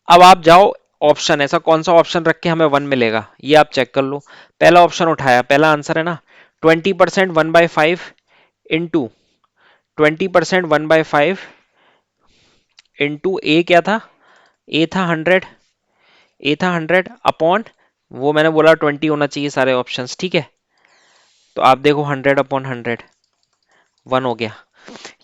अब आप जाओ ऑप्शन, ऐसा कौन सा ऑप्शन रख के हमें 1 मिलेगा, ये आप चेक कर लो। पहला ऑप्शन उठाया, पहला आंसर है ना, 20% 1/5 इंटू 20% 1/5 इंटू ए क्या था, ए था 100, ए था 100 अपॉन, वो मैंने बोला 20 होना चाहिए सारे ऑप्शंस। ठीक है, तो आप देखो 100/100, 1 हो गया।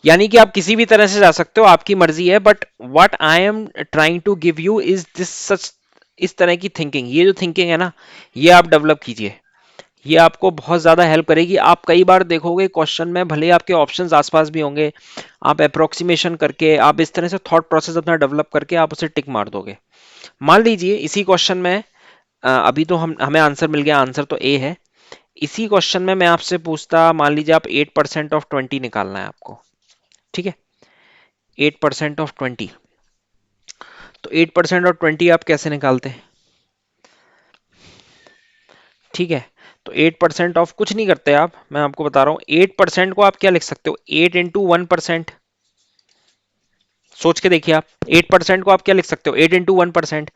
यानी कि आप किसी भी तरह से जा सकते हो, आपकी मर्जी है, but what I am trying to give you is this such, इस तरह की थिंकिंग, ये जो थिंकिंग है ना, ये आप डेवलप कीजिए। ये आपको बहुत ज्यादा हेल्प करेगी। आप कई बार देखोगे क्वेश्चन में, भले ही आपके ऑप्शंस आसपास भी होंगे, आप अप्रोक्सीमेशन करके, आप इस तरह से थॉट प्रोसेस अपना डेवलप करके आप उसे टिक मार दोगे। मान लीजिए इसी क्वेश्चन में अभी तो हमें आंसर मिल गया, आंसर तो ए है। इसी क्वेश्चन में मैं आपसे पूछता, मान लीजिए आप 8% ऑफ 20 निकालना है आपको, ठीक है, 8% ऑफ 20। तो 8% ऑफ 20 आप कैसे निकालते हैं? ठीक है, तो 8% ऑफ कुछ नहीं करते आप, मैं आपको बता रहा हूं। 8% को आप क्या लिख सकते हो? 8 इंटू 1%। सोच के देखिए आप, 8% को आप क्या लिख सकते हो? 8 इंटू 1%।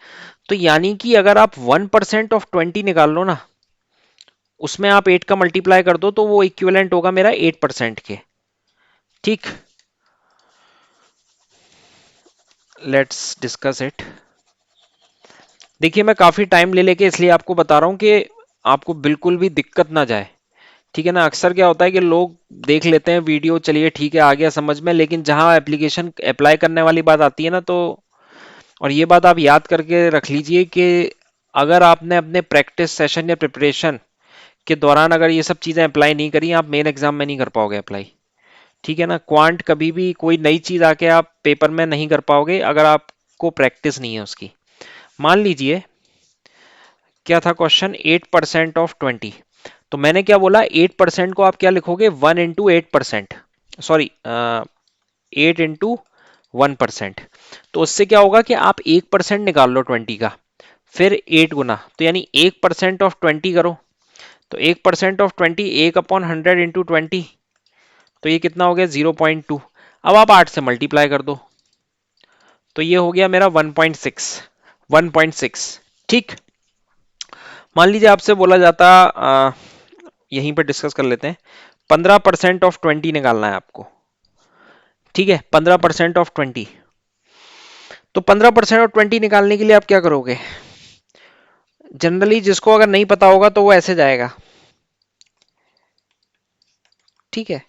तो यानी कि अगर आप 1% ऑफ 20 निकाल लो ना, उसमें आप 8 का मल्टीप्लाई कर दो, तो वो इक्विवेलेंट होगा मेरा 8% के। ठीक, लेट्स डिस्कस इट। देखिए मैं काफी टाइम ले लेके इसलिए आपको बता रहा हूं कि आपको बिल्कुल भी दिक्कत ना जाए। ठीक है ना, अक्सर क्या होता है कि लोग देख लेते हैं वीडियो, चलिए ठीक है आ गया समझ में, लेकिन जहां एप्लीकेशन अप्लाई करने वाली बात आती है ना, तो और ये बात आप याद करके रख लीजिए कि अगर आपने अपने प्रैक्टिस सेशन या प्रिपरेशन के दौरान अगर ये सब चीजें अप्लाई नहीं करी, आप मेन एग्जाम में नहीं कर पाओगे अप्लाई। ठीक है ना, क्वांट कभी भी कोई नई चीज आके आप पेपर में नहीं कर पाओगे अगर आपको प्रैक्टिस नहीं है उसकी। मान लीजिए क्या था क्वेश्चन, 8% ऑफ 20। तो मैंने क्या बोला, 8% को आप क्या लिखोगे? 1 इंटू 8%, सॉरी 8 इंटू 1%। तो उससे क्या होगा कि आप 1% निकाल लो 20 का, फिर 8 गुना, तो यानी 1% ऑफ 20 करो। तो 1% ऑफ 20, 1/100 इंटू 20, तो ये कितना हो गया? 0.2। अब आप 8 से मल्टीप्लाई कर दो, तो ये हो गया मेरा 1.6, 1.6। ठीक, मान लीजिए आपसे बोला जाता, यहीं पर डिस्कस कर लेते हैं, 15% ऑफ 20 निकालना है आपको। ठीक है, 15% ऑफ 20। तो 15% ऑफ 20 निकालने के लिए आप क्या करोगे? जनरली जिसको अगर नहीं पता होगा तो वो ऐसे जाएगा। ठीक है,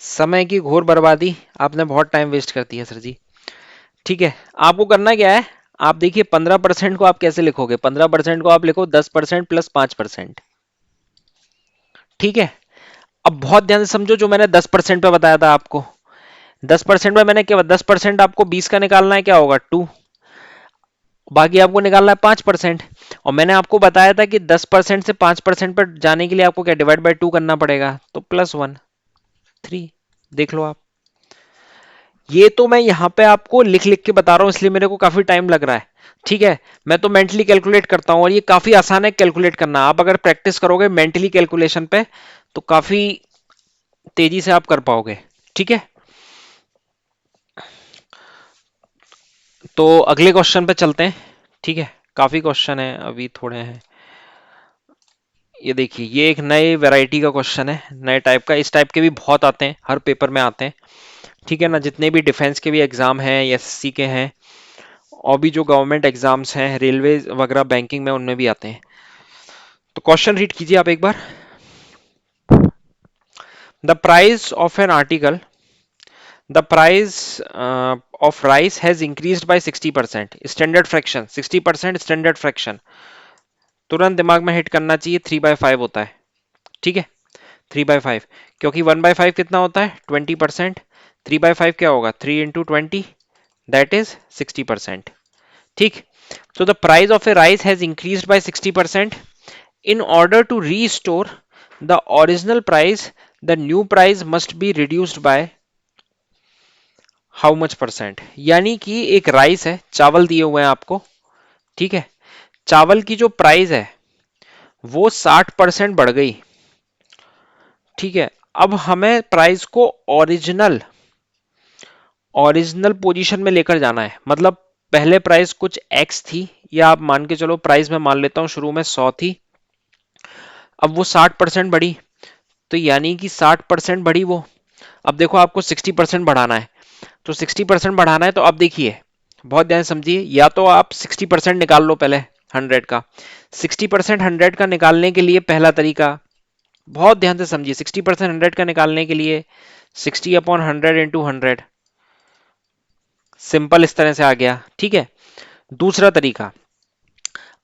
समय की घोर बर्बादी, आपने बहुत टाइम वेस्ट कर दिया सर जी। ठीक है, आपको करना क्या है, आप देखिए 15% को आप कैसे लिखोगे? 15% को आप लिखो 10% प्लस 5%। ठीक है, अब बहुत ध्यान से समझो जो मैंने 10% पे बताया था आपको। 10% में मैंने क्या, 10% आपको 20 का निकालना है, क्या होगा? 2। बाकी आपको निकालना है 5%। और मैंने आपको बताया था कि 10% से 5% पर जाने के लिए आपको क्या, डिवाइड बाय 2 करना पड़ेगा, तो +1, 3। देख लो आप, ये तो मैं यहां पे आपको लिख लिख के बता रहा हूं इसलिए मेरे को काफी टाइम लग रहा है। ठीक है, मैं तो मेंटली कैलकुलेट करता हूं और ये काफी आसान है कैलकुलेट करना। आप अगर प्रैक्टिस करोगे मेंटली कैलकुलेशन पे तो काफी तेजी से आप कर पाओगे। ठीक है, तो अगले क्वेश्चन पे चलते हैं। ठीक है, काफी क्वेश्चन है अभी, थोड़े हैं। ये देखिए, ये एक नए वैरायटी का क्वेश्चन है, नए टाइप का। इस टाइप के भी बहुत आते हैं, हर पेपर में आते हैं। ठीक है ना, जितने भी डिफेंस के भी एग्जाम हैं, एसएससी के हैं, और भी जो गवर्नमेंट एग्जाम्स हैं, रेलवे वगैरह, बैंकिंग में, उनमें भी आते हैं। तो क्वेश्चन रीड कीजिए आप एक बार। The price of an article, the price of rice has increased by 60%, standard fraction 60%, standard fraction तुरंत दिमाग में हिट करना चाहिए, 3/5 होता है। ठीक है, 3/5, क्योंकि 1/5 कितना होता है? 20%। 3/5 क्या होगा? 3 इंटू 20, दैट इज 60%। ठीक, so the price of a rice has increased by 60%. In order to restore the original price, the new price must be reduced by how much percent? यानी कि एक राइस है, चावल दिए हुए हैं आपको। ठीक है, चावल की जो प्राइस है वो 60% बढ़ गई। ठीक है, अब हमें प्राइस को ओरिजिनल ओरिजिनल पोजीशन में लेकर जाना है। मतलब पहले प्राइस कुछ एक्स थी, या आप मान के चलो प्राइस में मान लेता हूं शुरू में 100 थी, अब वो 60% बढ़ी, तो यानी कि 60% बढ़ी वो। अब देखो आपको 60% बढ़ाना है, तो 60% बढ़ाना है, तो अब देखिए बहुत ध्यान से समझिए, या तो आप 60% निकाल लो पहले 100 का। 60% 100 का निकालने के लिए पहला तरीका, बहुत ध्यान से समझिए, 60% 100 का निकालने के लिए 60/100 इंटू 100, सिंपल इस तरह से आ गया। ठीक है, दूसरा तरीका,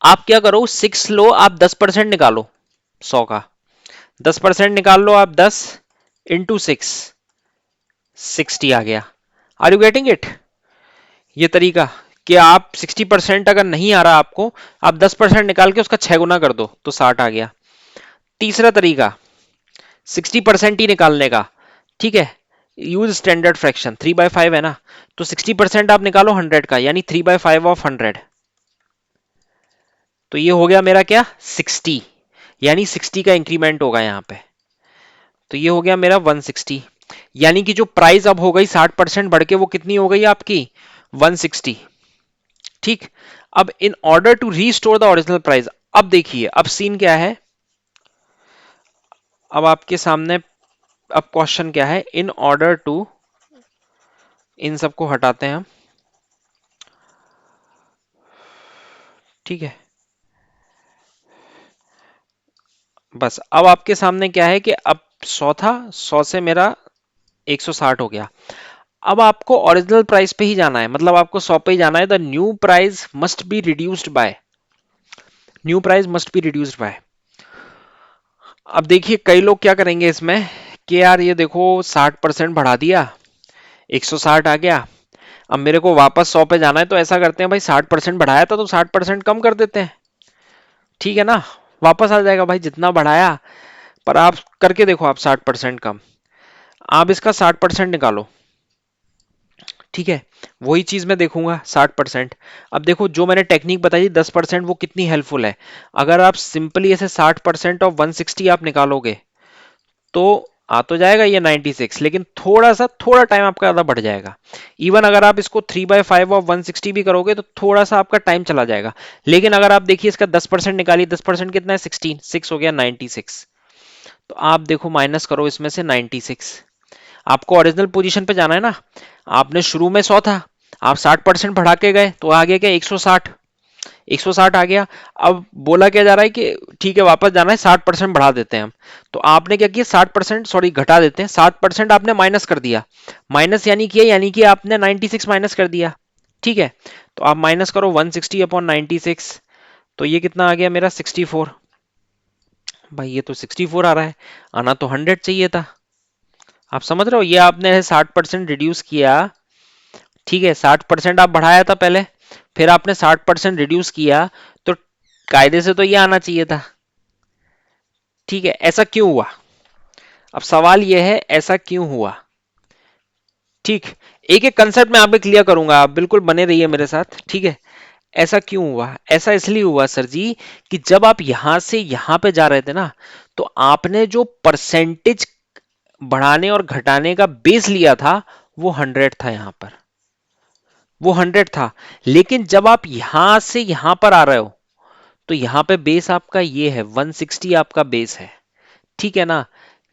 आप क्या करो, 6 लो, आप 10% निकालो 100 का। 10% निकाल लो आप, 10 × 6, 60 आ गया। Are you getting it? ये तरीका कि आप 60% अगर नहीं आ रहा आपको, आप 10% निकाल के उसका 6 गुना कर दो तो 60 आ गया। तीसरा तरीका 60% ही निकालने का, ठीक है, यूज स्टैंडर्ड फ्रैक्शन, 3/5 है ना, तो 60% आप निकालो 100 का, यानी 3/5 ऑफ 100, तो ये हो गया मेरा क्या, 60, यानी 60 का इंक्रीमेंट होगा यहां पे, तो ये हो गया मेरा 160, यानी कि जो प्राइस अब हो गई 60% बढ़ के वो कितनी हो गई आपकी, 160। ठीक, अब in order to restore the original price, अब देखिए अब सीन क्या है, अब आपके सामने अब क्वेश्चन क्या है, इन ऑर्डर टू, इन सबको हटाते हैं हम, ठीक है, बस अब आपके सामने क्या है कि अब 100 था, 100 से मेरा 160 हो गया। अब आपको ओरिजिनल प्राइस पे ही जाना है, मतलब आपको 100 पे ही जाना है, the new price must be reduced by, new price must be reduced by. अब देखिए कई लोग क्या करेंगे इसमें कि यार ये देखो 60% बढ़ा दिया, 160 आ गया, अब मेरे को वापस 100 पे जाना है, तो ऐसा करते हैं भाई 60% बढ़ाया था तो 60% कम कर देते हैं, ठीक है ना, वापस आ जाएगा भाई जितना बढ़ाया, पर आप करके देखो आप 60% कम, आप इसका 60% निकालो, ठीक है, वही चीज मैं देखूंगा 60%। अब देखो जो मैंने टेक्निक बताई 10%, वो कितनी हेल्पफुल है, अगर आप सिंपली ऐसे 60% ऑफ 160 आप निकालोगे तो आ तो जाएगा ये 96, लेकिन थोड़ा टाइम आपका ज्यादा बढ़ जाएगा। इवन अगर आप इसको 3/5 ऑफ 160 भी करोगे तो थोड़ा सा आपका टाइम चला जाएगा, लेकिन अगर आप देखिए इसका 10% निकालिए, 10% कितना है, 16, 6 हो गया 96, तो आप देखो माइनस करो इसमें से 96, आपको ओरिजिनल पोजीशन पे जाना है ना, आपने शुरू में 100 था, आप 60% बढ़ा के गए तो आ गया क्या, 160, 160 आ गया। अब बोला क्या जा रहा है कि ठीक है वापस जाना है, 60% बढ़ा देते हैं हम, तो आपने क्या किया, 60% सॉरी घटा देते हैं, 60% आपने माइनस कर दिया, माइनस यानी कि आपने 96 माइनस कर दिया, ठीक है, तो आप माइनस करो 160 अपॉन 96, तो ये कितना आ गया मेरा 64, भाई ये तो 64 आ रहा है, आना तो 100 चाहिए था, आप समझ रहे हो, ये आपने 60% रिड्यूस किया, ठीक है, 60% आप बढ़ाया था पहले, फिर आपने 60% रिड्यूस किया, तो कायदे से तो ये आना चाहिए था, ठीक है, ऐसा क्यों हुआ, अब सवाल ये है ऐसा क्यों हुआ, ठीक, एक एक कंसेप्ट में आप भी क्लियर करूंगा, आप बिल्कुल बने रहिए मेरे साथ, ठीक है, ऐसा क्यों हुआ, ऐसा इसलिए हुआ सर जी कि जब आप यहां से यहां पे जा रहे थे ना, तो आपने जो परसेंटेज बढ़ाने और घटाने का बेस लिया था वो 100 था, यहां पर वो 100 था, लेकिन जब आप यहां से यहां पर आ रहे हो तो यहां पे बेस आपका ये है, 160 आपका बेस है, ठीक है ना,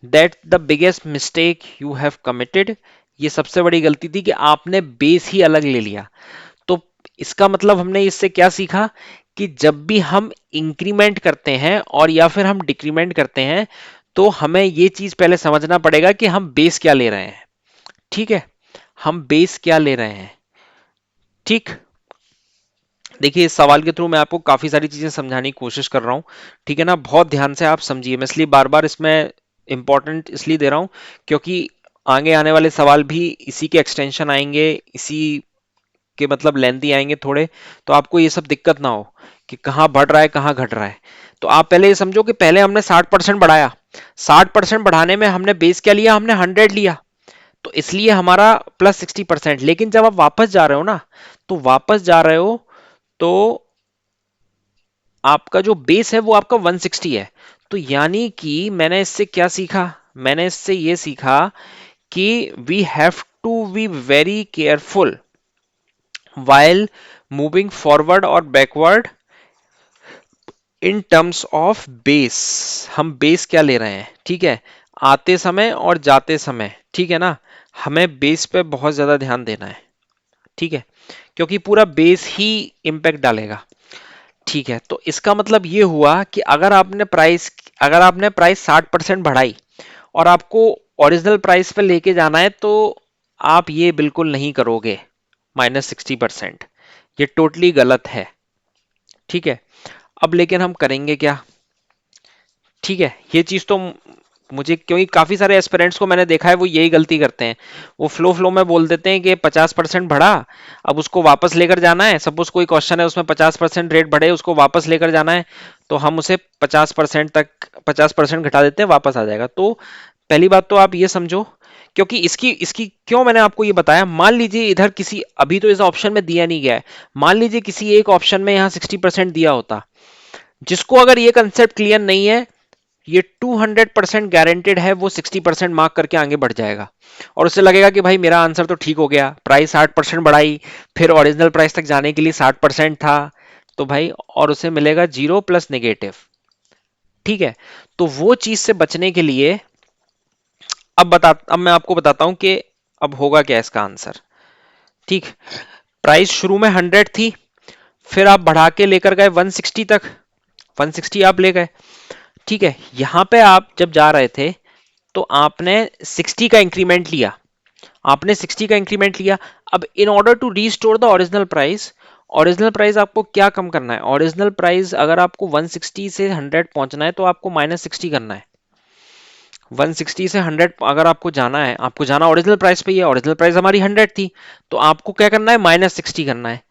that the biggest mistake you have committed, ये सबसे बड़ी गलती थी कि आपने बेस ही अलग ले लिया। तो इसका मतलब हमने इससे क्या सीखा कि जब भी हम इंक्रीमेंट करते हैं और या फिर हम डिक्रीमेंट करते हैं, तो हमें ये चीज पहले समझना पड़ेगा कि हम बेस क्या ले रहे हैं, ठीक है, हम बेस क्या ले रहे हैं, ठीक, देखिए इस सवाल के थ्रू मैं आपको काफी सारी चीजें समझाने की कोशिश कर रहा हूं, ठीक है ना, बहुत ध्यान से आप समझिए, मैं इसलिए बार बार इसमें इंपॉर्टेंट इसलिए दे रहा हूं क्योंकि आगे आने वाले सवाल भी इसी के एक्सटेंशन आएंगे, इसी के मतलब लेंथी आएंगे थोड़े, तो आपको ये सब दिक्कत ना हो कि कहाँ बढ़ रहा है कहाँ घट रहा है। तो आप पहले ये समझो कि पहले हमने 60% बढ़ाया, 60% बढ़ाने में हमने बेस क्या लिया, हमने 100 लिया, तो इसलिए हमारा +60%, लेकिन जब आप वापस जा रहे हो ना, तो वापस जा रहे हो तो आपका जो बेस है वो आपका 160 है, तो यानी कि मैंने इससे क्या सीखा, मैंने इससे ये सीखा कि we have to be very careful while moving forward और backward in terms of base, हम बेस क्या ले रहे हैं, ठीक है, आते समय और जाते समय, ठीक है ना, हमें बेस पे बहुत ज्यादा ध्यान देना है, ठीक है, क्योंकि पूरा बेस ही इंपैक्ट डालेगा, ठीक है, तो इसका मतलब ये हुआ कि अगर आपने प्राइस 60% बढ़ाई और आपको ओरिजिनल प्राइस पे लेके जाना है, तो आप ये बिल्कुल नहीं करोगे, -60%, ये टोटली गलत है, ठीक है, अब लेकिन हम करेंगे क्या, ठीक है, ये चीज तो मुझे, क्योंकि काफी सारे एस्पिरेंट्स को मैंने देखा है वो यही गलती करते हैं। वो फ्लो में बोल देते हैं कि 50% बढ़ा, अब उसको वापस लेकर जाना है। सपोज कोई क्वेश्चन है उसमें 50% रेट बढ़े, उसको वापस लेकर जाना है, तो हम उसे 50% तक 50% घटा देते हैं, वापस आ जाएगा। तो पहली बात तो आप ये समझो, क्योंकि इसकी इसकी क्यों मैंने आपको ये बताया, मान लीजिए इधर किसी, अभी तो इस ऑप्शन में दिया नहीं गया है, मान लीजिए किसी एक ऑप्शन में यहाँ 60% दिया होता, जिसको अगर ये कंसेप्ट क्लियर नहीं है, ये 200% गारंटेड है वो 60% मार्क करके आगे बढ़ जाएगा, और उससे लगेगा कि भाई मेरा आंसर तो ठीक हो गया, प्राइस 60% बढ़ाई, फिर ओरिजिनल प्राइस तक जाने के लिए 60% था, तो भाई और उसे मिलेगा 0 प्लस नेगेटिव। ठीक है, तो वो चीज से बचने के लिए अब मैं आपको बताता हूं कि अब होगा क्या इसका आंसर। ठीक, प्राइस शुरू में 100 थी, फिर आप बढ़ा के लेकर गए 160 तक, 160 आप ले गए। ठीक है, यहां पे आप जब जा रहे थे तो आपने 60 का इंक्रीमेंट लिया, आपने 60 का इंक्रीमेंट लिया। अब in order to restore the original price, original price आपको क्या कम करना है, ओरिजिनल प्राइस अगर आपको 160 से 100 पहुंचना है तो आपको -60 करना है। 160 से 100 अगर आपको जाना है, आपको जाना ओरिजिनल प्राइस पे ही है, ओरिजिनल प्राइस हमारी 100 थी, तो आपको क्या करना है, -60 करना है।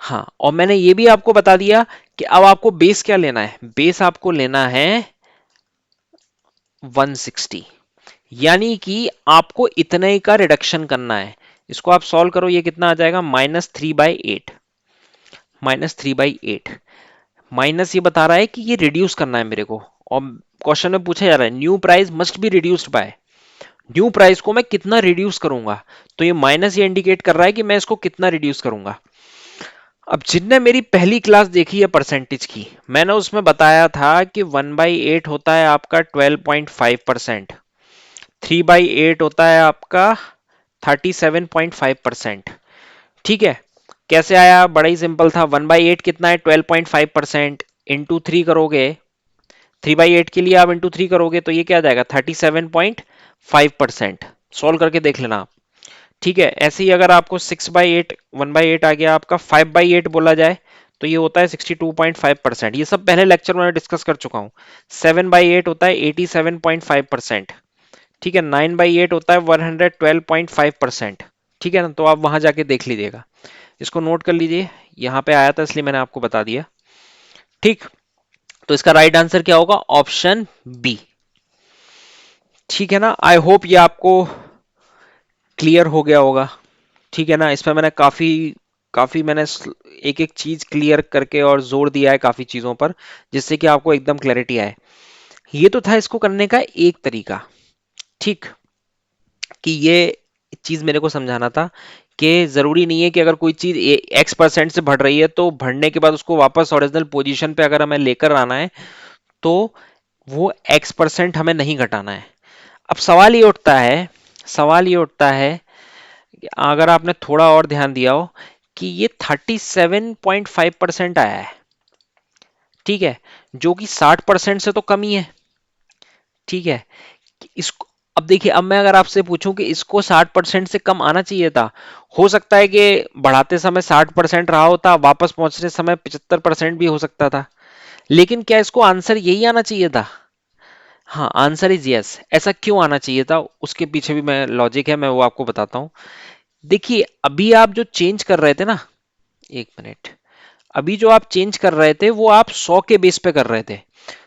हाँ, और मैंने ये भी आपको बता दिया कि अब आपको बेस क्या लेना है, बेस आपको लेना है 160, यानी कि आपको इतने का रिडक्शन करना है। इसको आप सॉल्व करो, ये कितना आ जाएगा, -3/8, -3/8, माइनस ये बता रहा है कि ये रिड्यूस करना है मेरे को, और क्वेश्चन में पूछा जा रहा है new price must be reduced by, new price को मैं कितना रिड्यूस करूंगा, तो ये माइनस ये इंडिकेट कर रहा है कि मैं इसको कितना रिड्यूस करूंगा। अब जिनने मेरी पहली क्लास देखी है परसेंटेज की, मैंने उसमें बताया था कि 1/8 होता है आपका 12.5%, 3/8 होता है आपका 37.5%। ठीक है, कैसे आया, बड़ा ही सिंपल था, 1/8 कितना है, 12.5%, इंटू 3 करोगे, 3/8 के लिए आप इंटू 3 करोगे तो ये क्या आ जाएगा, 37.5%। सॉल्व करके देख लेना आप। ठीक है, ऐसे ही अगर आपको 6/8, 1/8 आ गया आपका, 5/8 बोला जाए तो ये होता है 62.5%। ये सब पहले लेक्चर में डिस्कस कर चुका हूं। 7/8 होता है 87.5%। ठीक है, 9/8 होता है 112.5%। ठीक है ना, तो आप वहां जाके देख लीजिएगा, इसको नोट कर लीजिए, यहां पे आया था इसलिए मैंने आपको बता दिया। ठीक, तो इसका राइट आंसर क्या होगा, ऑप्शन बी। ठीक है ना, आई होप ये आपको क्लियर हो गया होगा। ठीक है ना, इसमें मैंने काफी काफी मैंने एक एक चीज क्लियर करके और जोर दिया है काफी चीजों पर, जिससे कि आपको एकदम क्लैरिटी आए। ये तो था इसको करने का एक तरीका। ठीक, कि ये चीज मेरे को समझाना था कि जरूरी नहीं है कि अगर कोई चीज X% से बढ़ रही है तो बढ़ने के बाद उसको वापस ओरिजिनल पोजीशन पे अगर हमें लेकर आना है तो वो X% हमें नहीं घटाना है। अब सवाल ये उठता है कि अगर आपने थोड़ा और ध्यान दिया हो कि ये 37.5% आया है, ठीक है, जो कि 60% से तो कम ही है। ठीक है, कि इसको, अब देखिए, अब मैं अगर आपसे पूछूं कि इसको 60% से कम आना चाहिए था, हो सकता है कि बढ़ाते समय 60% रहा होता, वापस पहुंचने समय 75% भी हो सकता था, लेकिन क्या इसको आंसर यही आना चाहिए था? हाँ, आंसर इज यस। ऐसा क्यों आना चाहिए था, उसके पीछे भी मैं लॉजिक है, मैं वो आपको बताता हूं। देखिए, अभी आप जो चेंज कर रहे थे ना, एक मिनट, अभी जो आप चेंज कर रहे थे वो आप 100 के बेस पे कर रहे थे,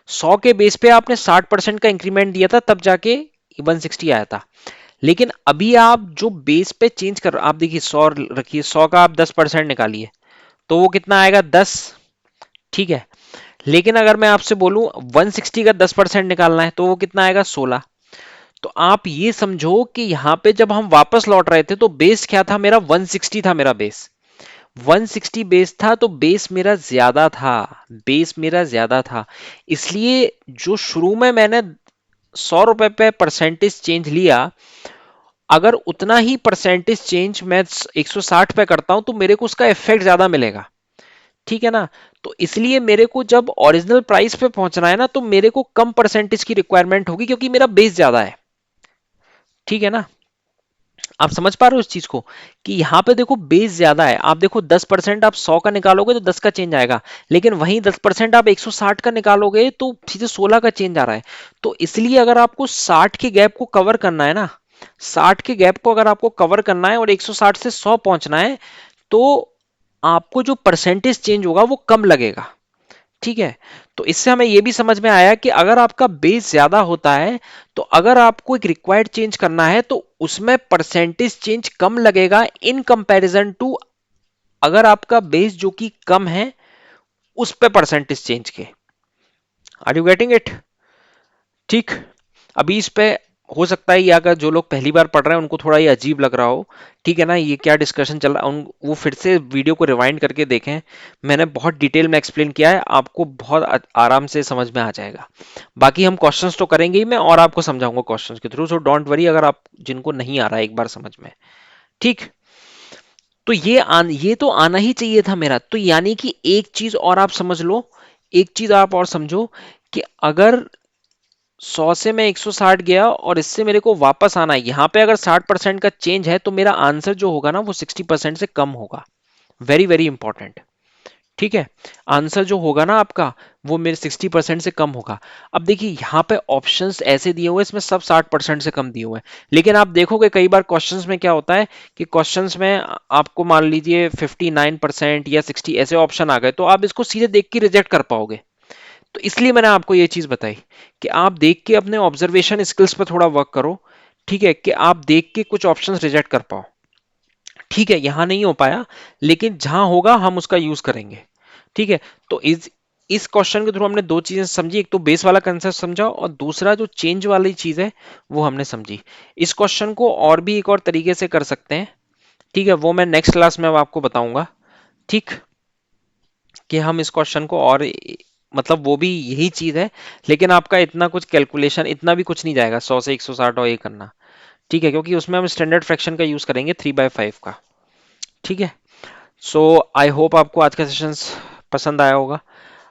100 के बेस पे आपने 60% का इंक्रीमेंट दिया था, तब जाके 160 आया था। लेकिन अभी आप जो बेस पे चेंज कर, आप देखिए 100 रखिए, 100 का आप 10% निकालिए तो वो कितना आएगा, 10। ठीक है, लेकिन अगर मैं आपसे बोलूं 160 का 10% निकालना है तो वो कितना आएगा, 16। तो आप ये समझो कि यहां पे जब हम वापस लौट रहे थे तो बेस क्या था मेरा, 160 था मेरा बेस, 160 बेस था, तो बेस मेरा ज्यादा था, बेस मेरा ज्यादा था। इसलिए जो शुरू में मैंने 100 रुपए पे परसेंटेज चेंज लिया, अगर उतना ही परसेंटेज चेंज मैं 160 पे करता हूं तो मेरे को उसका इफेक्ट ज्यादा मिलेगा। ठीक है ना, तो इसलिए मेरे को जब ओरिजिनल प्राइस पे पहुंचना है ना, तो मेरे को कम परसेंटेज की रिक्वायरमेंट होगी क्योंकि मेरा बेस ज्यादा है। ठीक है ना, आप समझ पा रहे हो इस चीज को कि यहाँ पे देखो बेस ज्यादा है। आप देखो 10% आप 100 का निकालोगे तो 10 का चेंज आएगा, लेकिन वहीं 10% आप 160 का निकालोगे तो सीधे 16 का चेंज आ रहा है। तो इसलिए अगर आपको 60 के गैप को कवर करना है ना, 60 के गैप को अगर आपको कवर करना है और 160 से 100 पहुंचना है, तो आपको जो परसेंटेज चेंज होगा वो कम लगेगा। ठीक है, तो इससे हमें यह भी समझ में आया कि अगर आपका बेस ज्यादा होता है, तो अगर आपको एक रिक्वायर्ड चेंज करना है तो उसमें परसेंटेज चेंज कम लगेगा इन कंपैरिजन टू अगर आपका बेस जो कि कम है उस पे परसेंटेज चेंज के। Are you getting it? ठीक। अभी इस पे हो सकता है ये अगर जो लोग पहली बार पढ़ रहे हैं उनको थोड़ा ये अजीब लग रहा हो, ठीक है ना, ये क्या डिस्कशन चल रहा है, वो फिर से वीडियो को रिवाइंड करके देखें। मैंने बहुत डिटेल में एक्सप्लेन किया है, आपको बहुत आराम से समझ में आ जाएगा। बाकी हम क्वेश्चंस तो करेंगे ही मैं, और आपको समझाऊंगा क्वेश्चंस के थ्रू, सो डोंट वरी अगर आप जिनको नहीं आ रहा है एक बार समझ में। ठीक। तो ये तो आना ही चाहिए था मेरा। तो यानी कि एक चीज और आप समझ लो, एक चीज आप और समझो कि अगर 100 से मैं 160 गया और इससे मेरे को वापस आना है, यहां पे अगर 60% का चेंज है तो मेरा आंसर जो होगा ना वो 60% से कम होगा। Very very important. ठीक है, आंसर जो होगा ना आपका वो मेरे 60% से कम होगा। अब देखिए यहाँ पे ऑप्शंस ऐसे दिए हुए हैं, इसमें सब 60% से कम दिए हुए हैं, लेकिन आप देखोगे कई बार क्वेश्चंस में क्या होता है कि क्वेश्चंस में आपको मान लीजिए 59% या 60 ऐसे ऑप्शन आ गए, तो आप इसको सीधे देख के रिजेक्ट कर पाओगे। तो इसलिए मैंने आपको ये चीज बताई कि आप देख के अपने ऑब्जर्वेशन स्किल्स पर थोड़ा वर्क करो। ठीक है, कि आप देख के कुछ ऑप्शंस रिजेक्ट कर पाओ। ठीक है, यहां नहीं हो पाया, लेकिन जहां होगा हम उसका यूज करेंगे। ठीक है, तो इस क्वेश्चन के थ्रू हमने दो चीजें समझी, एक तो बेस वाला कंसेप्ट समझा और दूसरा जो चेंज वाली चीज है वो हमने समझी। इस क्वेश्चन को और भी एक और तरीके से कर सकते हैं। ठीक है, वो मैं नेक्स्ट क्लास में अब आपको बताऊंगा। ठीक, कि हम इस क्वेश्चन को और मतलब वो भी यही चीज है, लेकिन आपका इतना कुछ कैलकुलेशन इतना भी कुछ नहीं जाएगा 100 से 160 और ये करना। ठीक है, क्योंकि उसमें हम स्टैंडर्ड फ्रैक्शन का यूज करेंगे 3/5 का। ठीक है, सो आई होप आपको आज का सेशन पसंद आया होगा।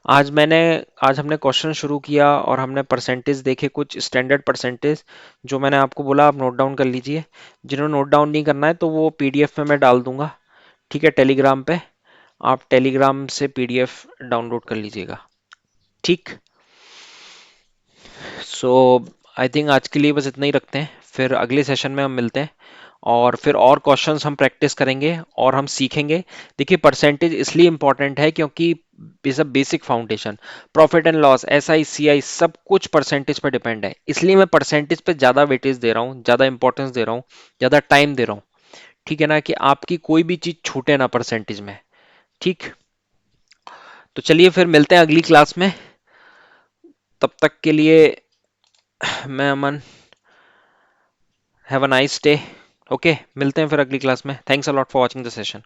आज हमने क्वेश्चन शुरू किया और हमने परसेंटेज देखे, कुछ स्टैंडर्ड परसेंटेज जो मैंने आपको बोला, आप नोट डाउन कर लीजिए। जिन्होंने नोट डाउन नहीं करना है तो वो पीडीएफ में मैं डाल दूंगा। ठीक है, टेलीग्राम पे आप टेलीग्राम से पीडीएफ डाउनलोड कर लीजिएगा। ठीक। सो आई थिंक आज के लिए बस इतना ही रखते हैं, फिर अगले सेशन में हम मिलते हैं और फिर और क्वेश्चंस हम प्रैक्टिस करेंगे और हम सीखेंगे। देखिए परसेंटेज इसलिए इंपॉर्टेंट है क्योंकि is a basic foundation. Profit and loss, SI CI सब कुछ परसेंटेज पर डिपेंड है, इसलिए मैं परसेंटेज पे ज्यादा वेटेज दे रहा हूँ, ज्यादा इंपॉर्टेंस दे रहा हूँ, ज्यादा टाइम दे रहा हूँ। ठीक है ना, कि आपकी कोई भी चीज छूटे ना परसेंटेज में। ठीक। तो चलिए फिर मिलते हैं अगली क्लास में, तब तक के लिए मैं Aman, have a nice day. Okay, मिलते हैं फिर अगली क्लास में। Thanks a lot for watching the session.